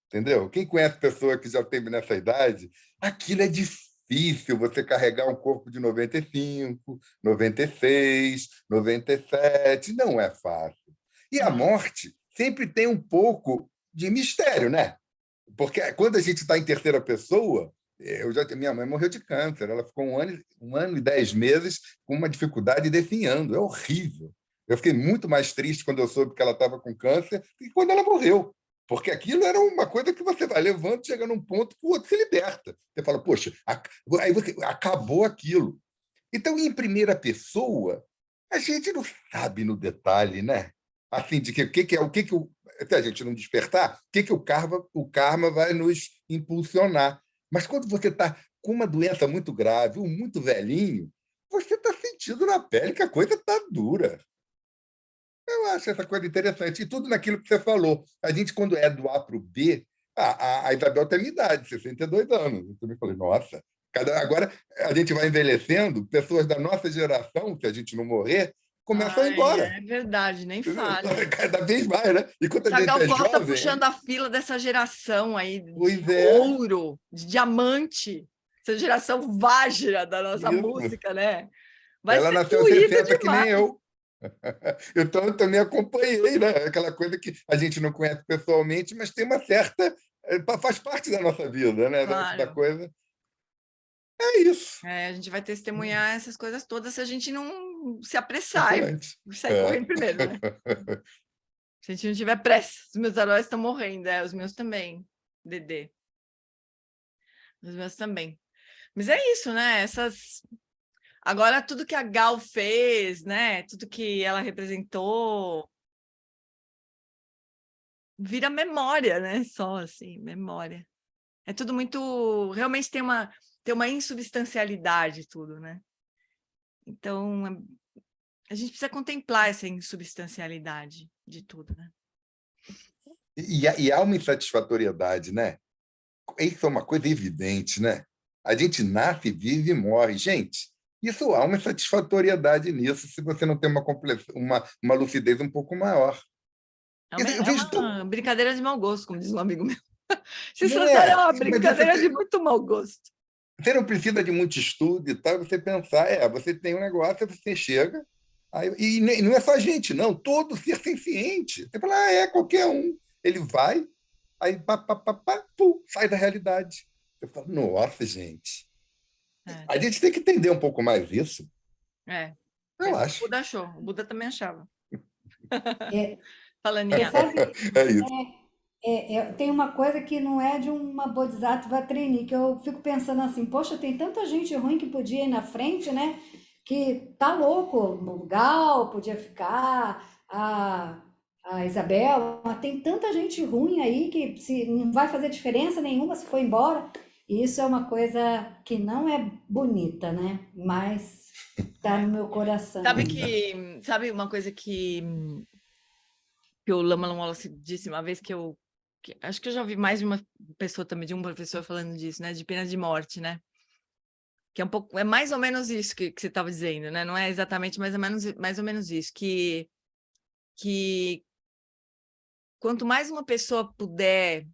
Entendeu? Quem conhece pessoa que já teve nessa idade, aquilo é difícil, você carregar um corpo de 95, 96, 97, não é fácil. E a morte sempre tem um pouco de mistério, né? Porque quando a gente está em terceira pessoa, minha mãe morreu de câncer, ela ficou um ano e 10 meses com uma dificuldade definhando, é horrível. Eu fiquei muito mais triste quando eu soube que ela estava com câncer do que quando ela morreu, porque aquilo era uma coisa que você vai levando, chega num ponto que o outro se liberta. Você fala, poxa, aí acabou aquilo. Então, em primeira pessoa, a gente não sabe no detalhe, né? assim, de que se a gente não despertar, o karma vai nos impulsionar. Mas quando você está com uma doença muito grave ou muito velhinho, você está sentindo na pele que a coisa está dura. Eu acho essa coisa interessante. E tudo naquilo que você falou. A gente, quando é do A para o B, a Isabel tem a minha idade, 62 anos. Eu também falei, nossa, agora a gente vai envelhecendo, pessoas da nossa geração, se a gente não morrer, começam a ir embora. É verdade, nem fale. Cada vez mais, né? Enquanto a gente Gal é Costa jovem... puxando a fila dessa geração aí de Pois é. ouro, de diamante, essa geração Vajra da nossa Isso. música, né? Vai Ela ser nasceu em fluida 60, que nem demais. eu. Então, eu também acompanhei, né? Aquela coisa que a gente não conhece pessoalmente, mas tem uma certa... faz parte da nossa vida, né? Da Claro. coisa. É isso. A gente vai testemunhar essas coisas todas se a gente não se apressar Importante. e sair correndo primeiro, né? Se a gente não tiver pressa. Os meus heróis estão morrendo, os meus também, Dedê. Os meus também. Mas é isso, né? Agora, tudo que a Gal fez, né? Tudo que ela representou vira memória, né? Só assim, memória. É tudo muito... Realmente tem uma insubstancialidade tudo, né? Então, a gente precisa contemplar essa insubstancialidade de tudo, né? E há uma insatisfatoriedade, né? Isso é uma coisa evidente, né? A gente nasce, vive e morre. Gente, isso há uma insatisfatoriedade nisso se você não tem uma lucidez um pouco maior. Uma brincadeira de mau gosto, como diz um amigo meu. Isso Não é uma brincadeira de muito mau gosto. Você não precisa de muito estudo e tal, você pensar, você tem um negócio, você chega, e não é só a gente, não, todo ser senciente. Você fala, qualquer um. Ele vai, aí sai da realidade. Eu falo, nossa, gente. A gente tem que entender um pouco mais isso. Eu acho. O Buda achou, o Buda também achava. Falaninha. É isso. Tem uma coisa que não é de uma Bodhisattva trainee, que eu fico pensando assim, poxa, tem tanta gente ruim que podia ir na frente, né? Que tá louco, o Gal podia ficar, a Isabel, mas tem tanta gente ruim aí que não vai fazer diferença nenhuma se for embora. E isso é uma coisa que não é bonita, né? Mas tá no meu coração. Sabe uma coisa que o Lama Wallace disse uma vez acho que eu já ouvi mais de uma pessoa também, de um professor falando disso, né? De pena de morte, né? Que é mais ou menos isso que você estava dizendo, né? Não é exatamente mais ou menos isso, que quanto mais uma pessoa puder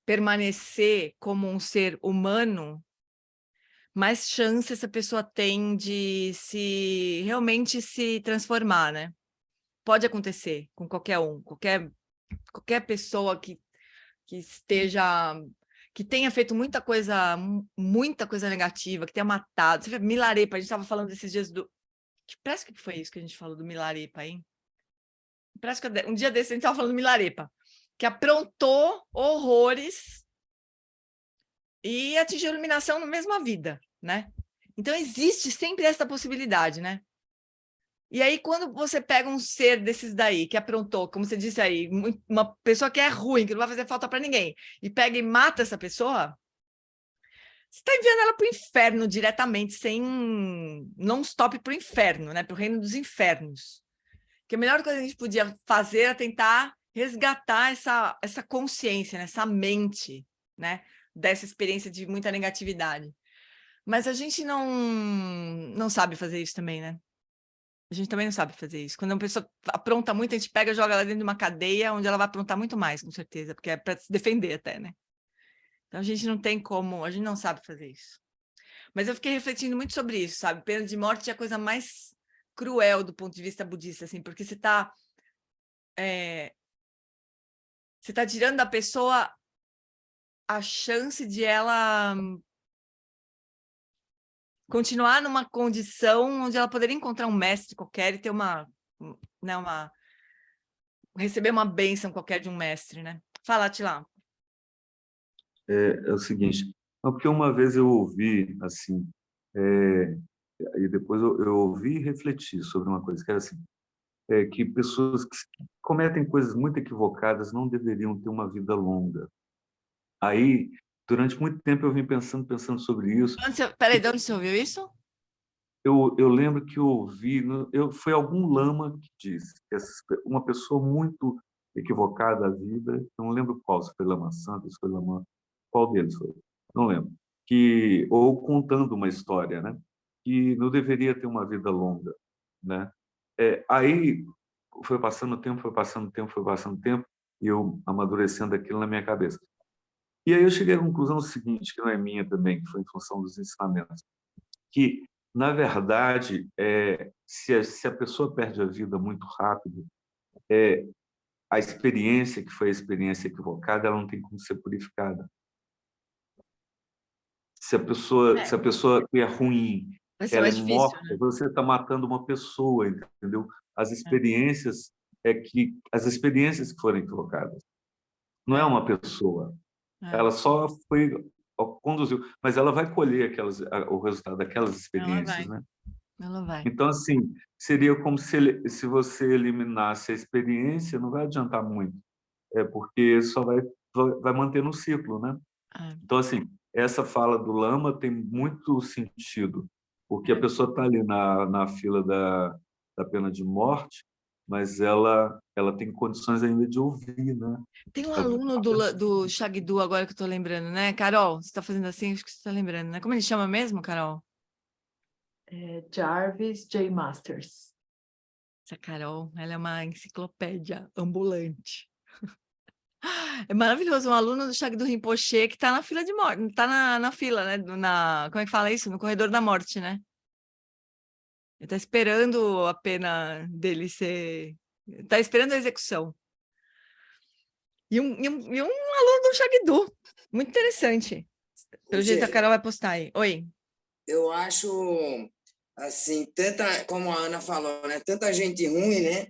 permanecer como um ser humano, mais chance essa pessoa tem de realmente se transformar, né? Pode acontecer com qualquer um, qualquer pessoa que tenha feito muita coisa negativa, que tenha matado. Você vê, Milarepa, a gente estava falando esses dias parece que foi isso que a gente falou do Milarepa, hein? Parece que um dia desse a gente estava falando do Milarepa, que aprontou horrores e atingiu a iluminação na mesma vida, né? Então, existe sempre essa possibilidade, né? E aí, quando você pega um ser desses daí, que aprontou, como você disse aí, uma pessoa que é ruim, que não vai fazer falta para ninguém, e pega e mata essa pessoa, você está enviando ela para o inferno diretamente, sem non-stop para o inferno, né? Para o reino dos infernos. Que a melhor coisa que a gente podia fazer era tentar resgatar essa consciência, né? Essa mente, né? Dessa experiência de muita negatividade. Mas a gente não sabe fazer isso também, né? A gente também não sabe fazer isso. Quando uma pessoa apronta muito, a gente pega e joga ela dentro de uma cadeia onde ela vai aprontar muito mais, com certeza, porque é para se defender até, né? Então, a gente não tem como, a gente não sabe fazer isso. Mas eu fiquei refletindo muito sobre isso, sabe? Pena de morte é a coisa mais cruel do ponto de vista budista, assim, porque você está tirando da pessoa a chance de ela continuar numa condição onde ela poderia encontrar um mestre qualquer e ter receber uma bênção qualquer de um mestre, né? Fala, Atila. É o seguinte, porque uma vez eu ouvi, assim, e depois eu ouvi e refleti sobre uma coisa, que era assim, que pessoas que cometem coisas muito equivocadas não deveriam ter uma vida longa. Aí, durante muito tempo, eu vim pensando sobre isso. Peraí, de onde você ouviu isso? Eu lembro que eu ouvi, foi algum lama que disse que uma pessoa muito equivocada da vida, eu não lembro qual, se foi Lama Santa, se foi Lama, qual deles foi, não lembro, ou contando uma história, né, que não deveria ter uma vida longa, né. Aí foi passando o tempo, e eu amadurecendo aquilo na minha cabeça. E aí eu cheguei à conclusão seguinte, que não é minha também, que foi em função dos ensinamentos, que, na verdade, se a pessoa perde a vida muito rápido, a experiência que foi a experiência equivocada, ela não tem como ser purificada. Se a pessoa que é ruim, Vai ser ela é mais difícil, morta, né? você está matando uma pessoa, entendeu? As experiências que foram equivocadas. Não é uma pessoa. Ela só conduziu, mas ela vai colher o resultado daquelas experiências, né? Ela vai. Então, assim, seria como se você eliminasse a experiência, não vai adiantar muito, porque só vai manter no ciclo, né? Então, assim, essa fala do Lama tem muito sentido, porque a pessoa está ali na fila da pena de morte, mas ela tem condições ainda de ouvir, né? Tem um aluno do Shagdu agora que eu tô lembrando, né? Carol, você tá fazendo assim? Acho que você tá lembrando, né? Como ele chama mesmo, Carol? Jarvis J. Masters. Essa Carol, ela é uma enciclopédia ambulante. É maravilhoso, um aluno do Shagdu Rinpoche que tá na fila de morte, tá na fila, né? Como é que fala isso? No corredor da morte, né? Ele tá esperando a pena dele ser... Tá esperando a execução. E um aluno do Shagdu. Muito interessante. Pelo jeito a Carol vai postar aí. Oi. Eu acho, assim, como a Ana falou, né? Tanta gente ruim, né?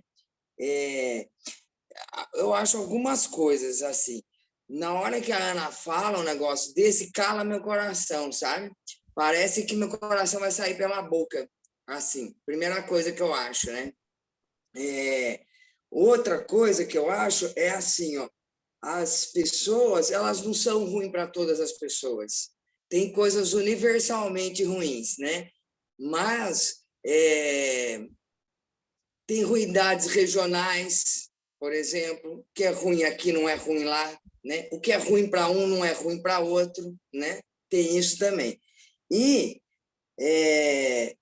Eu acho algumas coisas, assim. Na hora que a Ana fala um negócio desse, cala meu coração, sabe? Parece que meu coração vai sair pela boca. Assim, primeira coisa que eu acho, né? Outra coisa que eu acho é assim, ó, as pessoas, elas não são ruins para todas as pessoas. Tem coisas universalmente ruins, né? Mas tem ruindades regionais, por exemplo, o que é ruim aqui não é ruim lá, né? O que é ruim para um não é ruim para outro, né? Tem isso também. E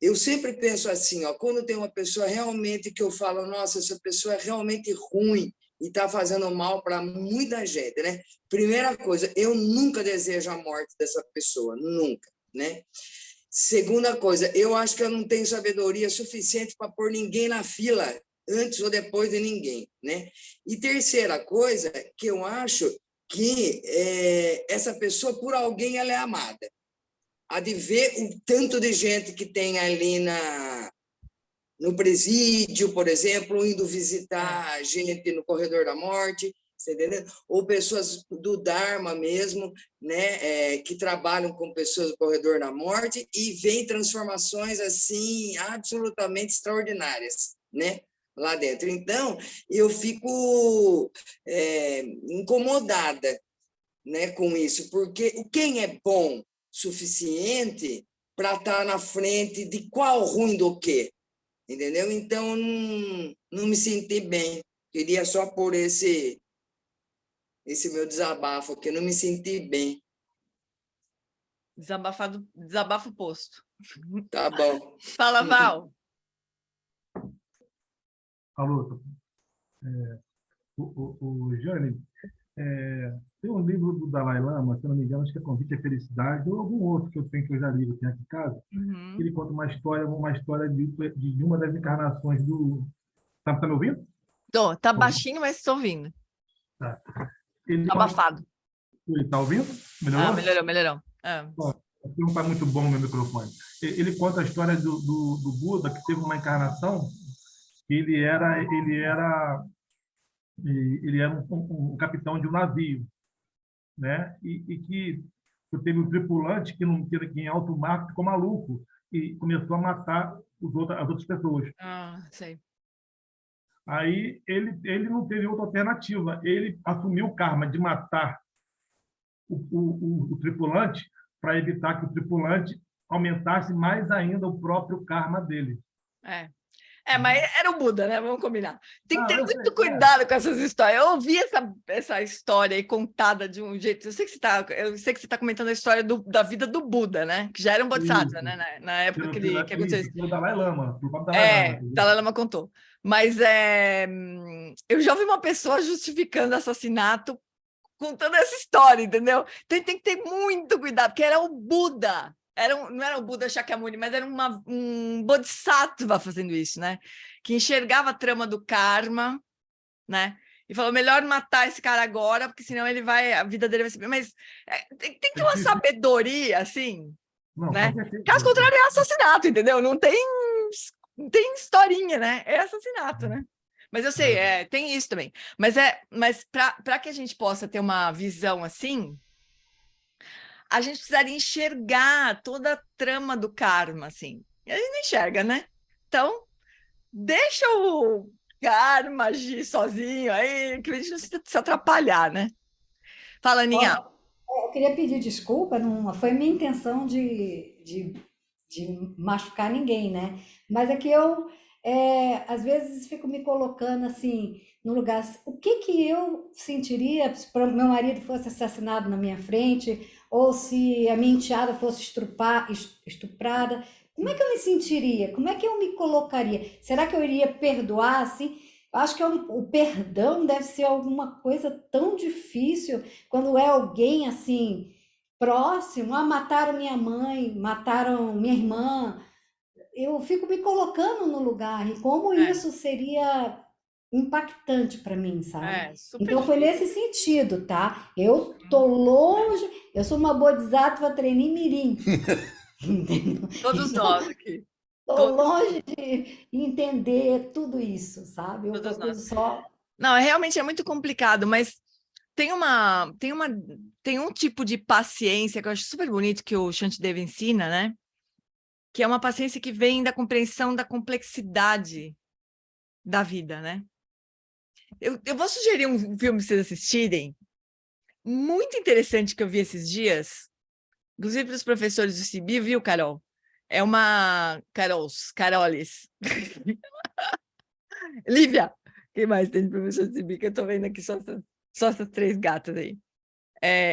eu sempre penso assim, ó, quando tem uma pessoa realmente que eu falo, nossa, essa pessoa é realmente ruim e está fazendo mal para muita gente, né? Primeira coisa, eu nunca desejo a morte dessa pessoa, nunca, né? Segunda coisa, eu acho que eu não tenho sabedoria suficiente para pôr ninguém na fila antes ou depois de ninguém, né? E terceira coisa, que eu acho que essa pessoa, por alguém, ela é amada. A de ver o tanto de gente que tem ali no presídio, por exemplo, indo visitar gente no corredor da morte, você entendeu? Ou pessoas do Dharma mesmo, né, que trabalham com pessoas do corredor da morte e veem transformações assim absolutamente extraordinárias, né, lá dentro. Então, eu fico incomodada, né, com isso, porque quem é bom suficiente para estar na frente de qual ruim do quê, entendeu? Então, não me senti bem. Queria só por esse meu desabafo, que eu não me senti bem. Desabafo posto. Tá bom. Fala, Val. Alô, Jane, tem um livro do Dalai Lama, se eu não me engano, acho que é Convite à Felicidade, ou algum outro que eu já li, aqui em casa. Ele conta uma história de uma das encarnações do... Tá me ouvindo? Tá baixinho, mas estou ouvindo. Tá. Abafado. Está ouvindo? Melhorou? Melhorou. Bom, não está muito bom o meu microfone. Ele conta a história do Buda, que teve uma encarnação, que ele era um capitão de um navio, né? E que teve um tripulante que em alto mar ficou maluco e começou a matar as outras pessoas. Sei. Aí ele não teve outra alternativa. Ele assumiu o karma de matar o tripulante para evitar que o tripulante aumentasse mais ainda o próprio karma dele. Mas era o Buda, né? Vamos combinar. Tem que ter eu muito sei, cuidado com essas histórias. Eu ouvi essa história aí contada de um jeito. Eu sei que você está comentando a história da vida do Buda, né? Que já era um bodhisattva, Isso. né? Na época que aconteceu isso. Pelo Dalai Lama, por próprio Dalai Lama. Entendeu? Dalai Lama contou. Mas eu já ouvi uma pessoa justificando assassinato contando essa história, entendeu? Tem que ter muito cuidado, porque era o Buda. Não era o Buda Shakyamuni, mas era um bodhisattva fazendo isso, né? Que enxergava a trama do karma, né? E falou, melhor matar esse cara agora, porque senão a vida dele vai ser... Mas tem que ter uma sabedoria, assim, Não, né? com certeza. Caso contrário, é assassinato, entendeu? Não tem historinha, né? É assassinato, né? Mas eu sei, tem isso também. Mas para que a gente possa ter uma visão assim, a gente precisaria enxergar toda a trama do karma, assim. E a gente não enxerga, né? Então, deixa o karma agir sozinho aí, que a gente não se atrapalhar, né? Fala, Aninha. Eu queria pedir desculpa, não foi minha intenção de machucar ninguém, né? Mas é que eu, às vezes, fico me colocando assim, no lugar, o que eu sentiria se meu marido fosse assassinado na minha frente, ou se a minha enteada fosse estuprada, como é que eu me sentiria? Como é que eu me colocaria? Será que eu iria perdoar, assim? Eu acho que o perdão deve ser alguma coisa tão difícil quando é alguém, assim, próximo. Mataram minha mãe, mataram minha irmã. Eu fico me colocando no lugar e como isso seria impactante para mim, sabe? Super Então foi difícil. nesse sentido, tá? Eu tô longe, eu sou uma bodhisattva training mirim. Entendeu? Todos nós aqui. Tô longe de entender tudo isso, sabe? Eu procuro só... Não, realmente é muito complicado, mas tem um tipo de paciência que eu acho super bonito que o Shantideva ensina, né? Que é uma paciência que vem da compreensão da complexidade da vida, né? Eu vou sugerir um filme para vocês assistirem, muito interessante que eu vi esses dias, inclusive para os professores do CIBI, viu, Carol? É uma... Carolis. Lívia! Quem mais tem de professor do CIBI? Que eu estou vendo aqui só essas três gatas aí.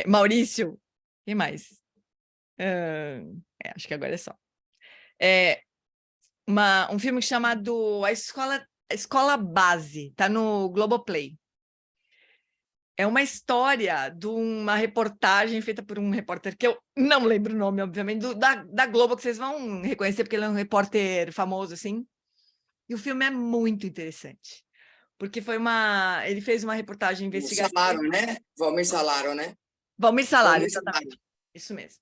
Maurício. Quem mais? Acho que agora é só. Um filme chamado A Escola Base, tá no Globoplay. É uma história de uma reportagem feita por um repórter que eu não lembro o nome, obviamente, da Globo, que vocês vão reconhecer, porque ele é um repórter famoso, assim. E o filme é muito interessante, porque ele fez uma reportagem investigativa. Salaro, né? Valmir Salaro, né? Valmir Salaro, exatamente. Isso mesmo.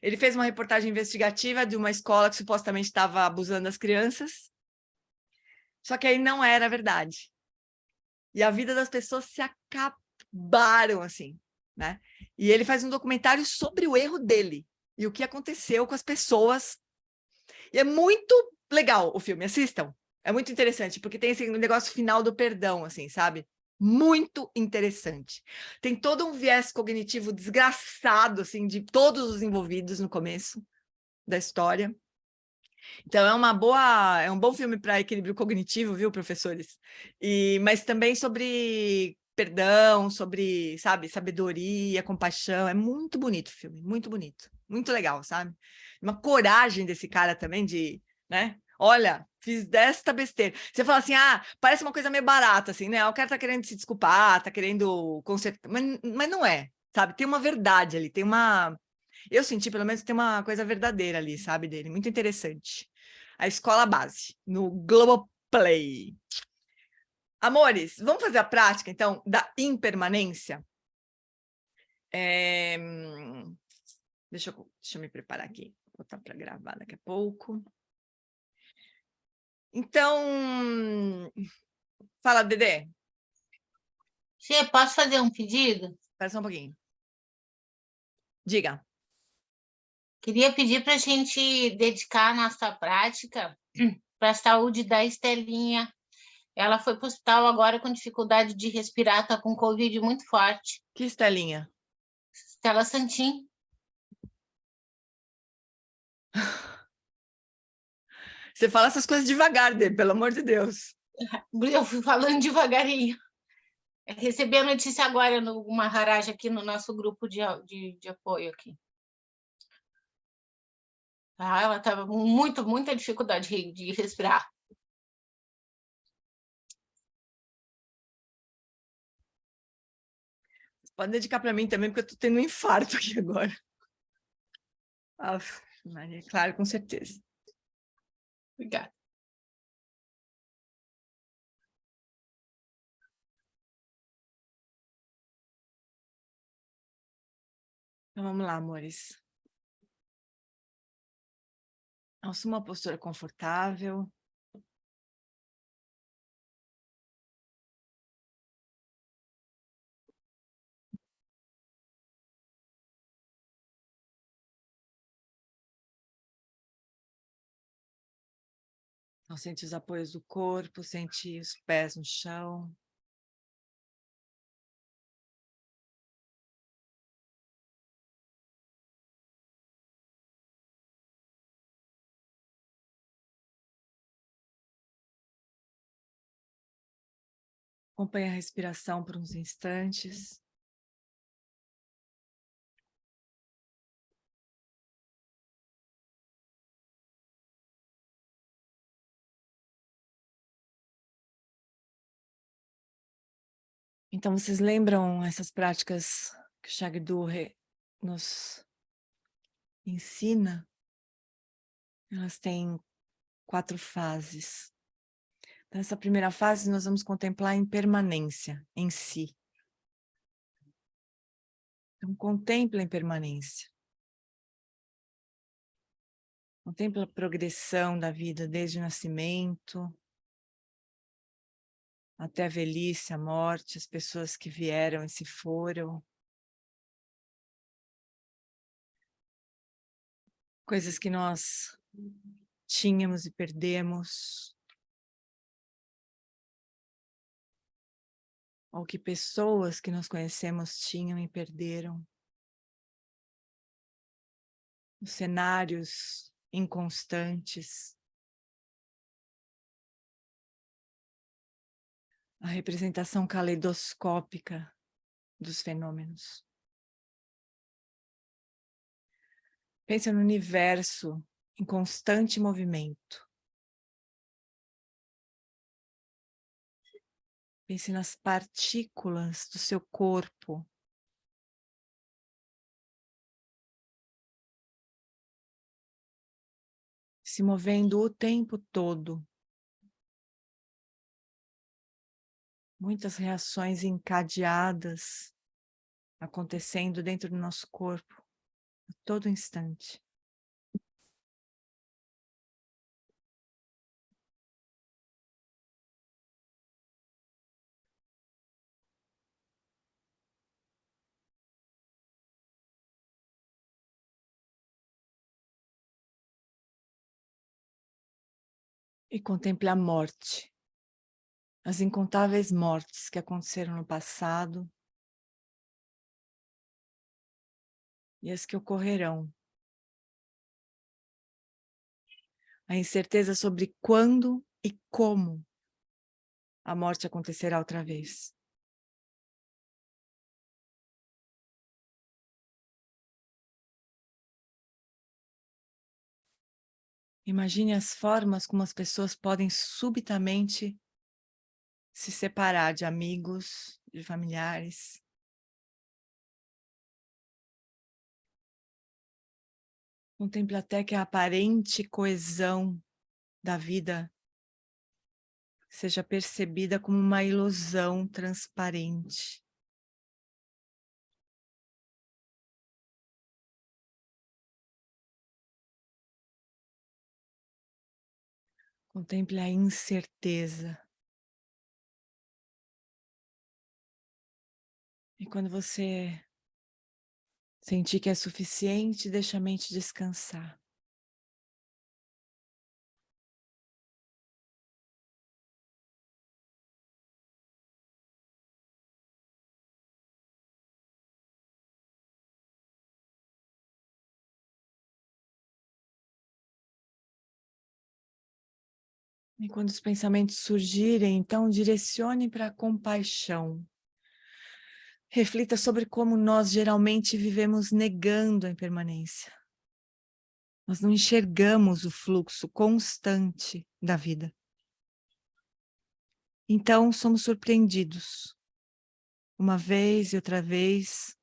Ele fez uma reportagem investigativa de uma escola que supostamente estava abusando das crianças, só que aí não era verdade. E a vida das pessoas se acabaram, assim, né? E ele faz um documentário sobre o erro dele e o que aconteceu com as pessoas. E é muito legal o filme, assistam. É muito interessante, porque tem esse negócio final do perdão, assim, sabe? Muito interessante. Tem todo um viés cognitivo desgraçado, assim, de todos os envolvidos no começo da história. Então, é um bom filme para equilíbrio cognitivo, viu, professores? Mas também sobre perdão, sobre, sabe, sabedoria, compaixão. É muito bonito o filme, muito bonito. Muito legal, sabe? Uma coragem desse cara também de, né? Olha, fiz desta besteira. Você fala assim, parece uma coisa meio barata, assim, né? O cara tá querendo se desculpar, tá querendo consertar, mas não é, sabe? Tem uma verdade ali, eu senti, pelo menos, tem uma coisa verdadeira ali, sabe, dele. Muito interessante. A Escola Base, no Globoplay. Amores, vamos fazer a prática, então, da impermanência? Deixa eu me preparar aqui. Vou botar para gravar daqui a pouco. Então, fala, Dedé. Fê, posso fazer um pedido? Espera só um pouquinho. Diga. Queria pedir para a gente dedicar a nossa prática para a saúde da Estelinha, Ela foi para o hospital agora com dificuldade de respirar, está com Covid muito forte. Que Estelinha? Estela Santin. Você fala essas coisas devagar, Dê, pelo amor de Deus. Eu fui falando devagarinho. Recebi a notícia agora, numa Maharaj aqui no nosso grupo de apoio aqui. Ela estava com muita dificuldade de respirar. Pode dedicar para mim também, porque eu estou tendo um infarto aqui agora. Maria, claro, com certeza. Obrigada. Então, vamos lá, amores. Assuma uma postura confortável. Então, sente os apoios do corpo, sente os pés no chão. Acompanhe a respiração por uns instantes. Então, vocês lembram essas práticas que o Shagdu nos ensina? Elas têm 4 fases. Nessa primeira fase, nós vamos contemplar a impermanência em si. Então, contempla a impermanência. Contempla a progressão da vida desde o nascimento até a velhice, a morte, as pessoas que vieram e se foram. Coisas que nós tínhamos e perdemos. Ou que pessoas que nós conhecemos tinham e perderam. Os cenários inconstantes. A representação caleidoscópica dos fenômenos. Pense no universo em constante movimento. Pense nas partículas do seu corpo. Se movendo o tempo todo. Muitas reações encadeadas acontecendo dentro do nosso corpo a todo instante. E contemple a morte. As incontáveis mortes que aconteceram no passado e as que ocorrerão. A incerteza sobre quando e como a morte acontecerá outra vez. Imagine as formas como as pessoas podem subitamente se separar de amigos, de familiares. Contemple até que a aparente coesão da vida seja percebida como uma ilusão transparente. Contemple a incerteza. E quando você sentir que é suficiente, deixa a mente descansar. E quando os pensamentos surgirem, então direcione para a compaixão. Reflita sobre como nós geralmente vivemos negando a impermanência. Nós não enxergamos o fluxo constante da vida. Então, somos surpreendidos, uma vez e outra vez,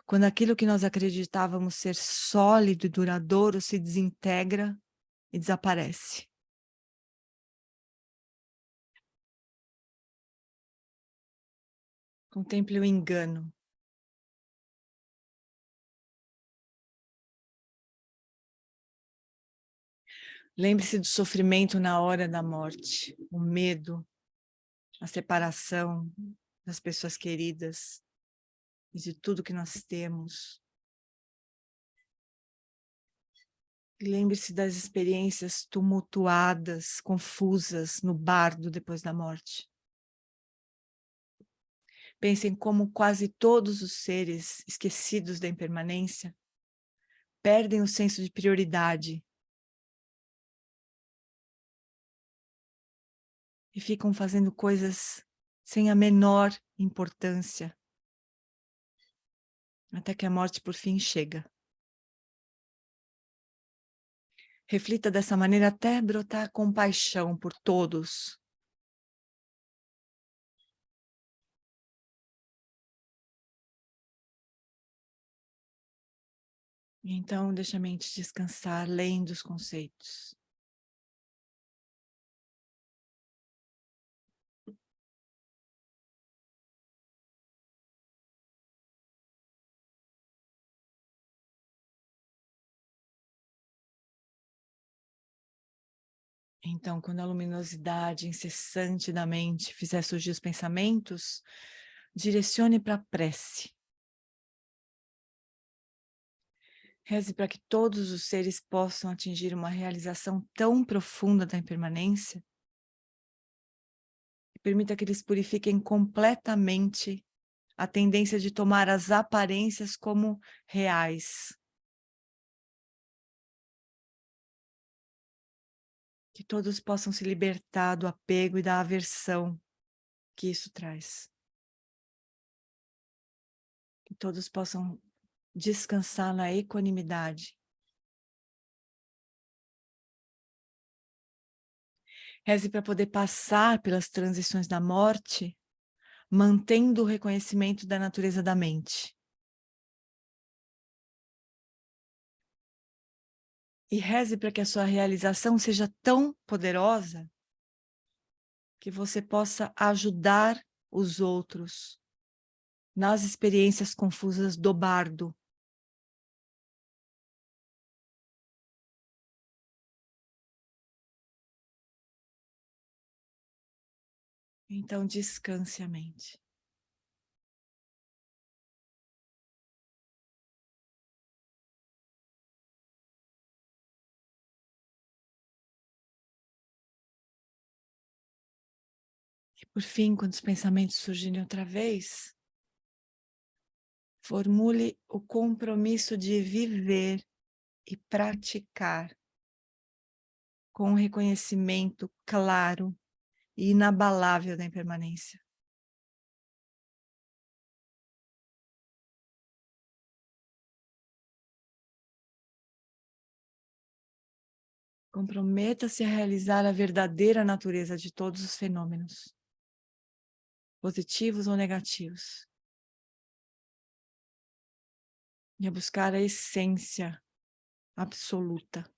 quando aquilo que nós acreditávamos ser sólido e duradouro se desintegra e desaparece. Contemple o engano. Lembre-se do sofrimento na hora da morte, o medo, a separação das pessoas queridas e de tudo que nós temos. E lembre-se das experiências tumultuadas, confusas no bardo depois da morte. Pense em como quase todos os seres esquecidos da impermanência perdem o senso de prioridade e ficam fazendo coisas sem a menor importância, até que a morte por fim chega. Reflita dessa maneira até brotar compaixão por todos. E então, deixa a mente descansar além dos conceitos. Então, quando a luminosidade incessante da mente fizer surgir os pensamentos, direcione para a prece. Reze para que todos os seres possam atingir uma realização tão profunda da impermanência que permita que eles purifiquem completamente a tendência de tomar as aparências como reais. Que todos possam se libertar do apego e da aversão que isso traz. Que todos possam descansar na equanimidade. Reze para poder passar pelas transições da morte, mantendo o reconhecimento da natureza da mente. E reze para que a sua realização seja tão poderosa que você possa ajudar os outros nas experiências confusas do bardo. Então descanse a mente. E por fim, quando os pensamentos surgirem outra vez, formule o compromisso de viver e praticar com um reconhecimento claro e inabalável da impermanência. Comprometa-se a realizar a verdadeira natureza de todos os fenômenos, positivos ou negativos, e a buscar a essência absoluta.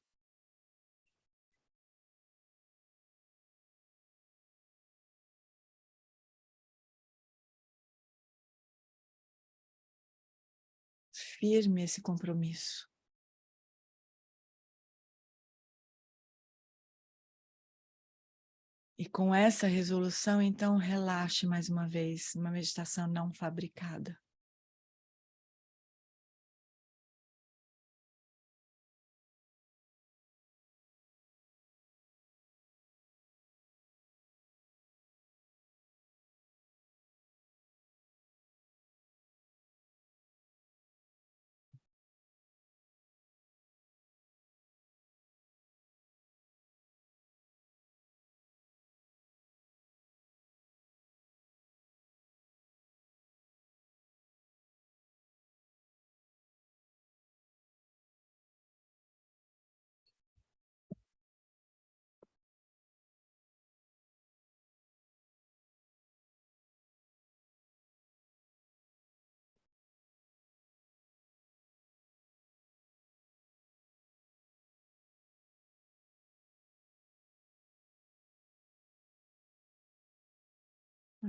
Firme esse compromisso. E com essa resolução, então, relaxe mais uma vez, uma meditação não fabricada.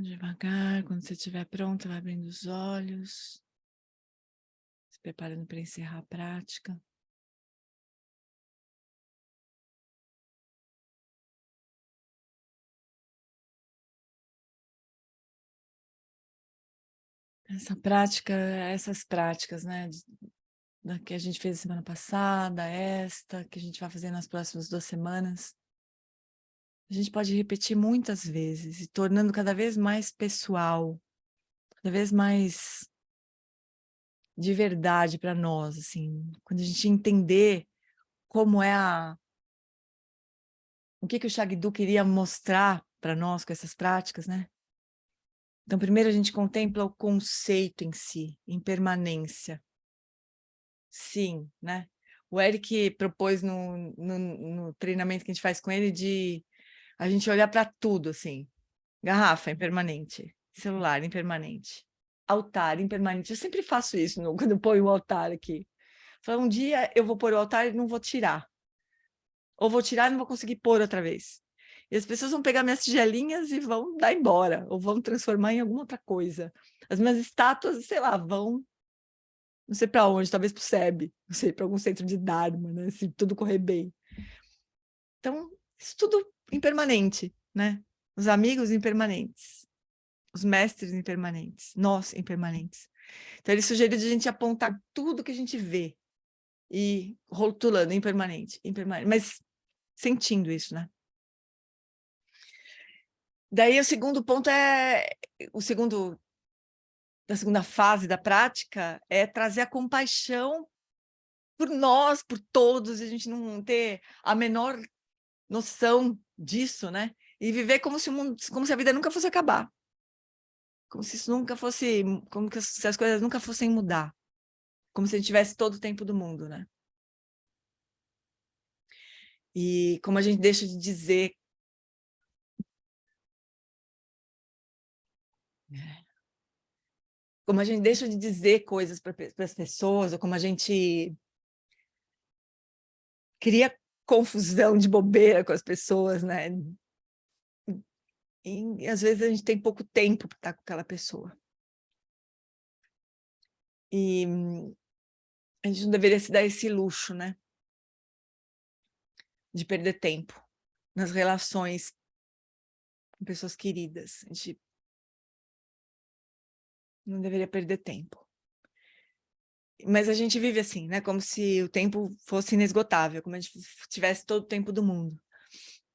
Devagar, quando você estiver pronta, vai abrindo os olhos, se preparando para encerrar a prática. Essas práticas, né, da que a gente fez semana passada, esta, que a gente vai fazer nas próximas 2 semanas, a gente pode repetir muitas vezes, e tornando cada vez mais pessoal, cada vez mais de verdade para nós, assim, quando a gente entender como é o que o Shagdu queria mostrar para nós com essas práticas, né? Então, primeiro a gente contempla o conceito em si, impermanência. Sim, né? O Eric propôs no treinamento que a gente faz com ele de a gente olhar para tudo, assim. Garrafa impermanente, celular impermanente, altar impermanente. Eu sempre faço isso quando eu ponho o altar aqui. Falo, um dia eu vou pôr o altar e não vou tirar. Ou vou tirar e não vou conseguir pôr outra vez. E as pessoas vão pegar minhas tigelinhas e vão dar embora, ou vão transformar em alguma outra coisa. As minhas estátuas, sei lá, vão, não sei para onde, talvez para o SEB, não sei, para algum centro de Dharma, né? Se tudo correr bem. Então, isso tudo impermanente, né? Os amigos impermanentes, os mestres impermanentes, nós impermanentes. Então, ele sugeriu de a gente apontar tudo que a gente vê e rotulando impermanente, impermanente, mas sentindo isso, né? Daí o segundo ponto da segunda fase da prática é trazer a compaixão por nós, por todos, e a gente não ter a menor noção disso, né? E viver como se a vida nunca fosse acabar. Como se isso nunca fosse, se as coisas nunca fossem mudar. Como se a gente tivesse todo o tempo do mundo, né? E como a gente deixa de dizer coisas para as pessoas, ou como a gente cria confusão de bobeira com as pessoas, né? E às vezes a gente tem pouco tempo para estar com aquela pessoa. E a gente não deveria se dar esse luxo, né? De perder tempo nas relações com pessoas queridas. A gente não deveria perder tempo. Mas a gente vive assim, né? Como se o tempo fosse inesgotável, como a gente tivesse todo o tempo do mundo.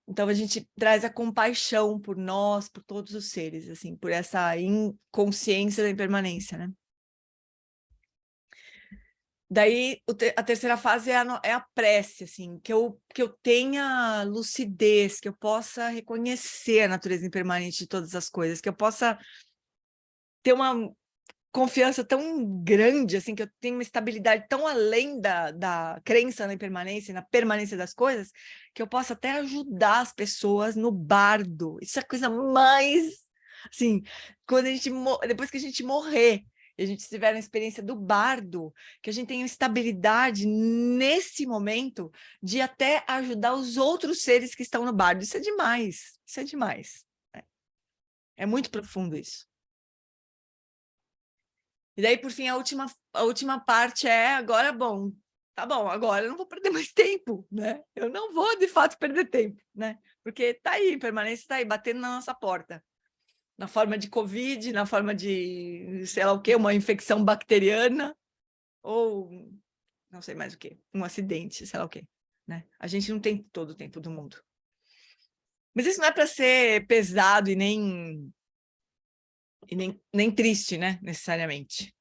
Então a gente traz a compaixão por nós, por todos os seres, assim, por essa inconsciência da impermanência, né? Daí a terceira fase é a prece, assim, que eu tenha lucidez, que eu possa reconhecer a natureza impermanente de todas as coisas, que eu possa ter uma confiança tão grande, assim, que eu tenho uma estabilidade tão além da crença na impermanência e na permanência das coisas, que eu possa até ajudar as pessoas no bardo. Isso é a coisa mais, assim, quando depois que a gente morrer, e a gente tiver a experiência do bardo, que a gente tenha estabilidade nesse momento de até ajudar os outros seres que estão no bardo. Isso é demais, isso é demais. É muito profundo isso. E daí, por fim, a última parte é, agora, bom, tá bom, agora eu não vou perder mais tempo, né? Eu não vou, de fato, perder tempo, né? Porque tá aí, permanência tá aí, batendo na nossa porta. Na forma de Covid, na forma de, sei lá o quê, uma infecção bacteriana, ou não sei mais o quê, um acidente, sei lá o quê, né? A gente não tem todo o tempo do mundo. Mas isso não é para ser pesado e nem triste, né, necessariamente.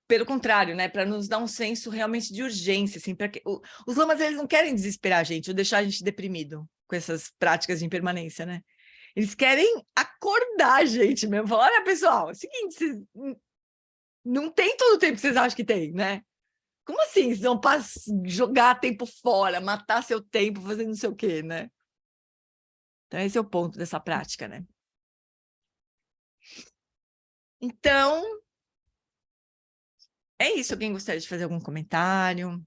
Pelo contrário, né, para nos dar um senso realmente de urgência, assim, para que os lamas, eles não querem desesperar a gente ou deixar a gente deprimido com essas práticas de impermanência, né? Eles querem acordar a gente mesmo, falar, olha, pessoal, é o seguinte, vocês não tem todo o tempo que vocês acham que tem, né? Como assim? Vocês vão jogar tempo fora, matar seu tempo, fazendo não sei o quê, né? Então, esse é o ponto dessa prática, né? Então, é isso. Alguém gostaria de fazer algum comentário?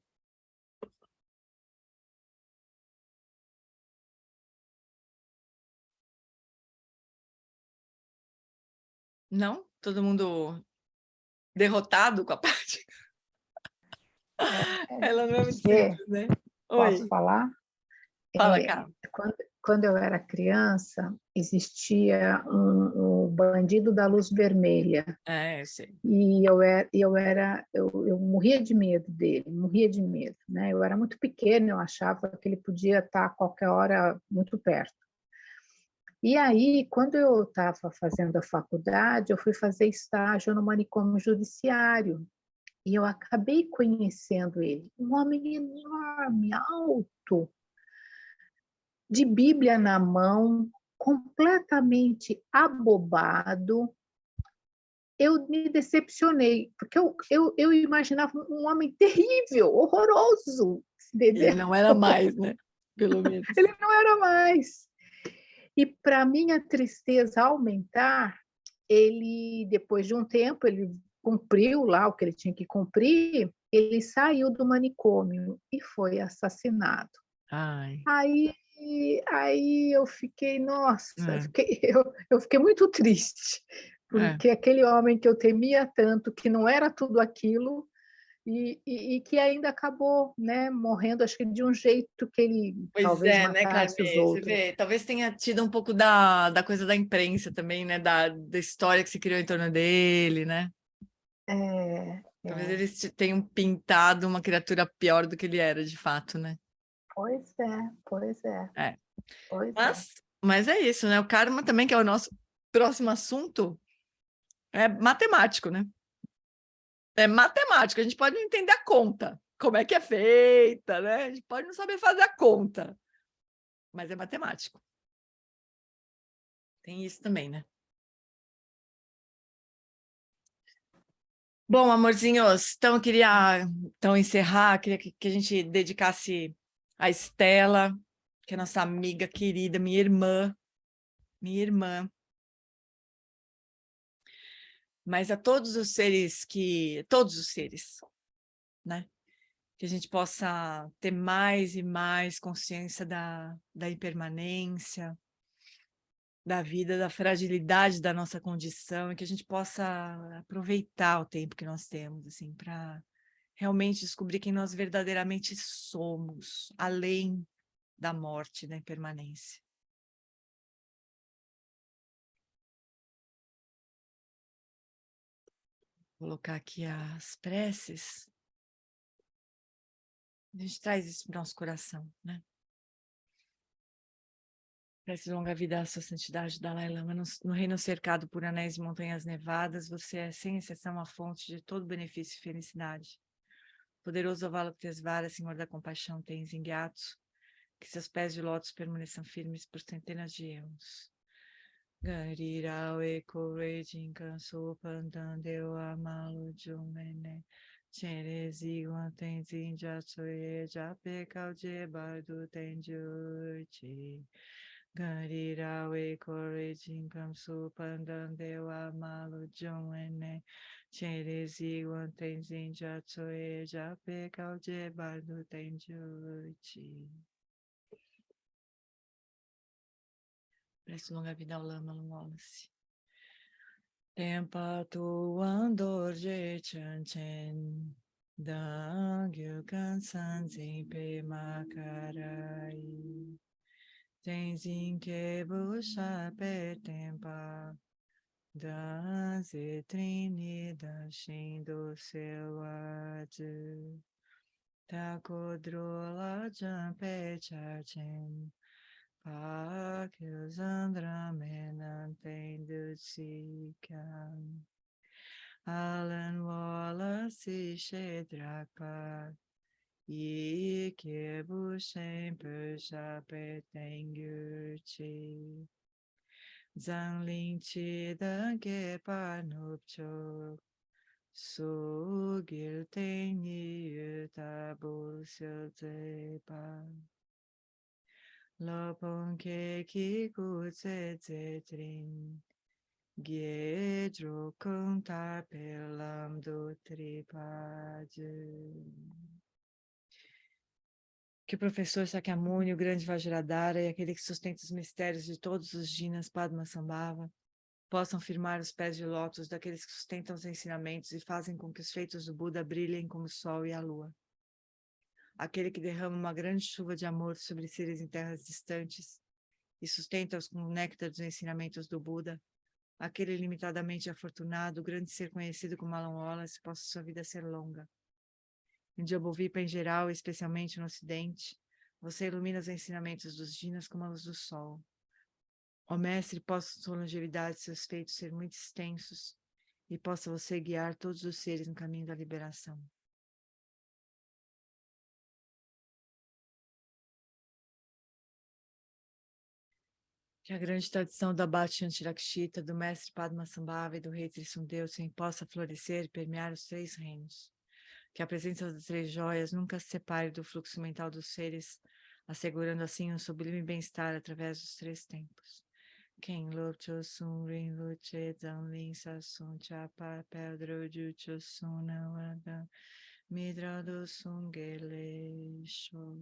Não? Todo mundo derrotado com a parte? Ela não é muito simples, né? Posso Oi. falar? Fala, Carla. Quando eu era criança, existia o Bandido da Luz Vermelha. Eu sei. E eu morria de medo dele, morria de medo, né? Eu era muito pequena, eu achava que ele podia estar a qualquer hora muito perto. E aí, quando eu estava fazendo a faculdade, eu fui fazer estágio no manicômio judiciário. E eu acabei conhecendo ele, um homem enorme, alto, de Bíblia na mão, completamente abobado. Eu me decepcionei, porque eu imaginava um homem terrível, horroroso. Ele não era mais, né? Pelo menos. Ele não era mais. E para minha tristeza aumentar, ele, depois de um tempo, ele cumpriu lá o que ele tinha que cumprir, ele saiu do manicômio e foi assassinado. Ai. Aí eu fiquei, nossa, eu fiquei muito triste, porque aquele homem que eu temia tanto, que não era tudo aquilo, e que ainda acabou, né, morrendo, acho que de um jeito que ele talvez matasse os outros. Você vê, talvez tenha tido um pouco da coisa da imprensa também, né, da história que se criou em torno dele, né? Talvez eles tenham pintado uma criatura pior do que ele era, de fato, né? Pois é. Mas é isso, né? O karma também, que é o nosso próximo assunto, é matemático, né? É matemático, a gente pode não entender a conta, como é que é feita, né? A gente pode não saber fazer a conta, mas é matemático. Tem isso também, né? Bom, amorzinhos, então eu queria encerrar, queria que a gente dedicasse a Estela, que é nossa amiga querida, minha irmã, mas a todos os seres, né? Que a gente possa ter mais e mais consciência da impermanência, da vida, da fragilidade da nossa condição, e que a gente possa aproveitar o tempo que nós temos, assim, para realmente descobrir quem nós verdadeiramente somos, além da morte, da impermanência. Vou colocar aqui as preces. A gente traz isso para o nosso coração, né? Prece longa vida à sua santidade, Dalai Lama. No reino cercado por anéis e montanhas nevadas, você é, sem exceção, a fonte de todo benefício e felicidade. Poderoso Avalokitesvara, Senhor da compaixão, Tenzin Gyatso, que seus pés de lótus permaneçam firmes por centenas de anos. Garirao Ekorejin Kanso Pandandeu Amalo Jumene Cherezi Guantenzin Jatsoe Jape Kauje Bardo Tenjuchi. Garirawe Korejin Kamsu Pandandewa Malu Jumene Cherezi Guantenzin Jatsoe Jape Kauje Bardo Tenjuchi. Prece longa vida ao Lama Wallace. Tempa tu andor je chanchen Dangyu kansan zinpe makarai Tenzin que busha pertempa das etrinida shindo seu adu Takodrola jampe chachen Pa que os andramenan tem ducican Alan Wallace Shedrapa E que bushem percha petengurchi Zanlin chi dan que panupchok Sugil tengi utabu silzepa Lopon ke kiku tsetrin Giedro contar pelam do tripade. Que o professor Sakyamuni, o grande Vajradhara, e aquele que sustenta os mistérios de todos os Jinas Padmasambhava, possam firmar os pés de lótus daqueles que sustentam os ensinamentos e fazem com que os feitos do Buda brilhem como o sol e a lua. Aquele que derrama uma grande chuva de amor sobre seres em terras distantes e sustenta-os com o néctar dos ensinamentos do Buda, aquele ilimitadamente afortunado, grande ser conhecido como Alan Wallace, possa sua vida ser longa. Em Jambudvipa em geral, especialmente no Ocidente, você ilumina os ensinamentos dos Jinas como a luz do sol. Ó Mestre, possa sua longevidade e seus feitos ser muito extensos e possa você guiar todos os seres no caminho da liberação. Que a grande tradição da Bhakti Rakshita, do mestre Padmasambhava e do rei Trisundeu possa florescer e permear os 3 reinos. Que a presença das 3 joias nunca se separe do fluxo mental dos seres, assegurando assim um sublime bem-estar através dos 3 tempos. Quem Lopcho Sun Rin Luche Zanlin Sasun Chapa Pedro Jucho Sunawada Midra do Sungele Show.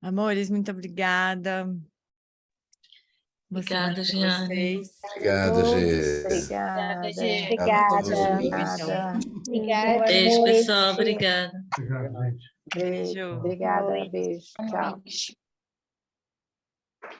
Amores, muito obrigada. Obrigada, Jeane. Obrigado, Gê. Obrigada. Obrigada. Obrigada. Beijo, pessoal. Obrigada. Obrigado, gente. Beijo. Obrigada. Beijo. Tchau.